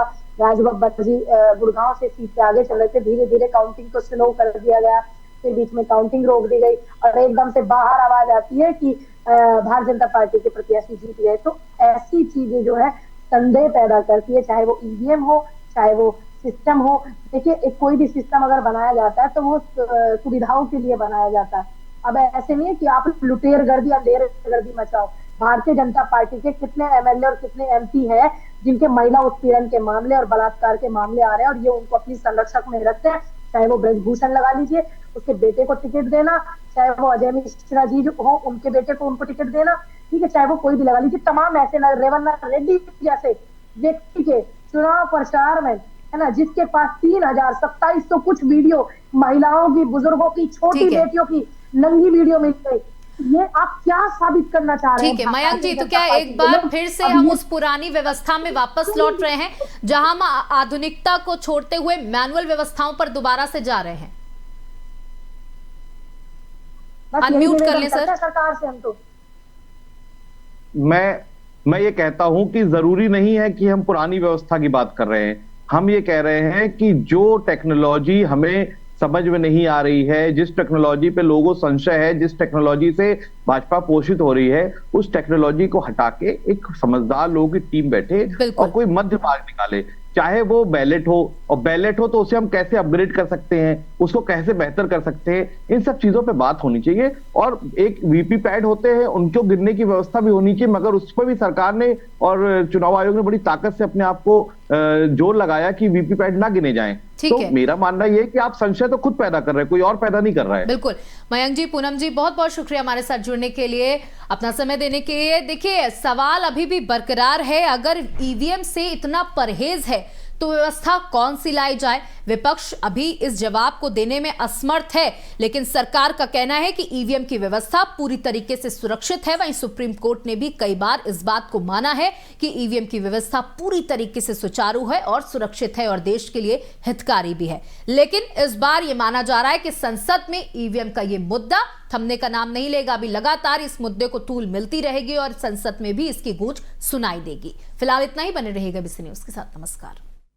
राजबब्बर जी गुड़गांव से सीट पे आगे चल रहे थे, धीरे धीरे काउंटिंग को स्लो कर दिया गया, फिर बीच में काउंटिंग रोक दी गई और एकदम से बाहर आवाज आती है कि भारतीय जनता पार्टी के प्रत्याशी जीत गए। तो ऐसी चीजें जो है संदेह पैदा करती है, चाहे वो ईवीएम हो, चाहे वो सिस्टम हो। देखिए, कोई भी सिस्टम अगर बनाया जाता है तो वो सुविधाओं के लिए बनाया जाता है। अब ऐसे नहीं है कि आप लुटेर गर्दी अंधेर गर्दी मचाओ। भारतीय जनता पार्टी के कितने एमएलए और कितने एमपी हैं जिनके महिला उत्पीड़न के मामले और बलात्कार के मामले आ रहे हैं और ये उनको अपनी संरक्षक में रखते हैं। चाहे वो ब्रजभूषण लगा लीजिए, उसके बेटे को टिकट देना, चाहे वो अजय मिश्रा जी जो हो उनके बेटे को उनको टिकट देना, ठीक है, चाहे वो कोई भी लगा लीजिए। तमाम ऐसे रेवन्ना रेड्डी जैसे व्यक्ति के चुनाव प्रचार में है ना, जिसके पास 3027 कुछ वीडियो महिलाओं की, बुजुर्गों की, छोटी बेटियों की नंगी वीडियो मिल गई। ये आप क्या साबित करना चाह रहे हैं? ठीक है मयंक जी, तो क्या एक बार फिर से हम उस पुरानी व्यवस्था में वापस लौट रहे हैं जहां हम आधुनिकता को छोड़ते हुए मैनुअल व्यवस्थाओं पर दोबारा से जा रहे हैं? अनम्यूट कर लें सर। सरकार से हम तो मैं ये कहता हूं कि जरूरी नहीं है कि हम पुरानी व्यवस्था की बात कर रहे हैं। हम ये कह रहे हैं कि जो टेक्नोलॉजी हमें समझ में नहीं आ रही है, जिस टेक्नोलॉजी पे लोगों संशय है, जिस टेक्नोलॉजी से भाजपा पोषित हो रही है, उस टेक्नोलॉजी को हटा के एक समझदार लोगों की टीम बैठे और कोई मध्य मार्ग निकाले। चाहे वो बैलेट हो, और बैलेट हो तो उसे हम कैसे अपग्रेड कर सकते हैं, उसको कैसे बेहतर कर सकते हैं, इन सब चीजों पे बात होनी चाहिए। और एक वीवीपैट होते हैं, उनको गिनने की व्यवस्था भी होनी चाहिए, मगर उस पर भी सरकार ने और चुनाव आयोग ने बड़ी ताकत से अपने आप को जोर लगाया कि वीवीपैट ना गिने जाएं। तो मेरा मानना यह है कि आप संशय तो खुद पैदा कर रहे हैं, कोई और पैदा नहीं कर रहा है। बिल्कुल मयंक जी, पूनम जी, बहुत बहुत शुक्रिया हमारे साथ जुड़ने के लिए, अपना समय देने के लिए। देखिए, सवाल अभी भी बरकरार है, अगर ईवीएम से इतना परहेज है तो व्यवस्था कौन सी लाई जाए? विपक्ष अभी इस जवाब को देने में असमर्थ है, लेकिन सरकार का कहना है कि ईवीएम की व्यवस्था पूरी तरीके से सुरक्षित है। वहीं सुप्रीम कोर्ट ने भी कई बार इस बात को माना है कि ईवीएम की व्यवस्था पूरी तरीके से सुचारू है और सुरक्षित है और देश के लिए हितकारी भी है। लेकिन इस बार यह माना जा रहा है कि संसद में ईवीएम का यह मुद्दा थमने का नाम नहीं लेगा। अभी लगातार इस मुद्दे को तूल मिलती रहेगी और संसद में भी इसकी गूंज सुनाई देगी। फिलहाल इतना ही, बने रहिएगा ABC न्यूज के साथ। नमस्कार।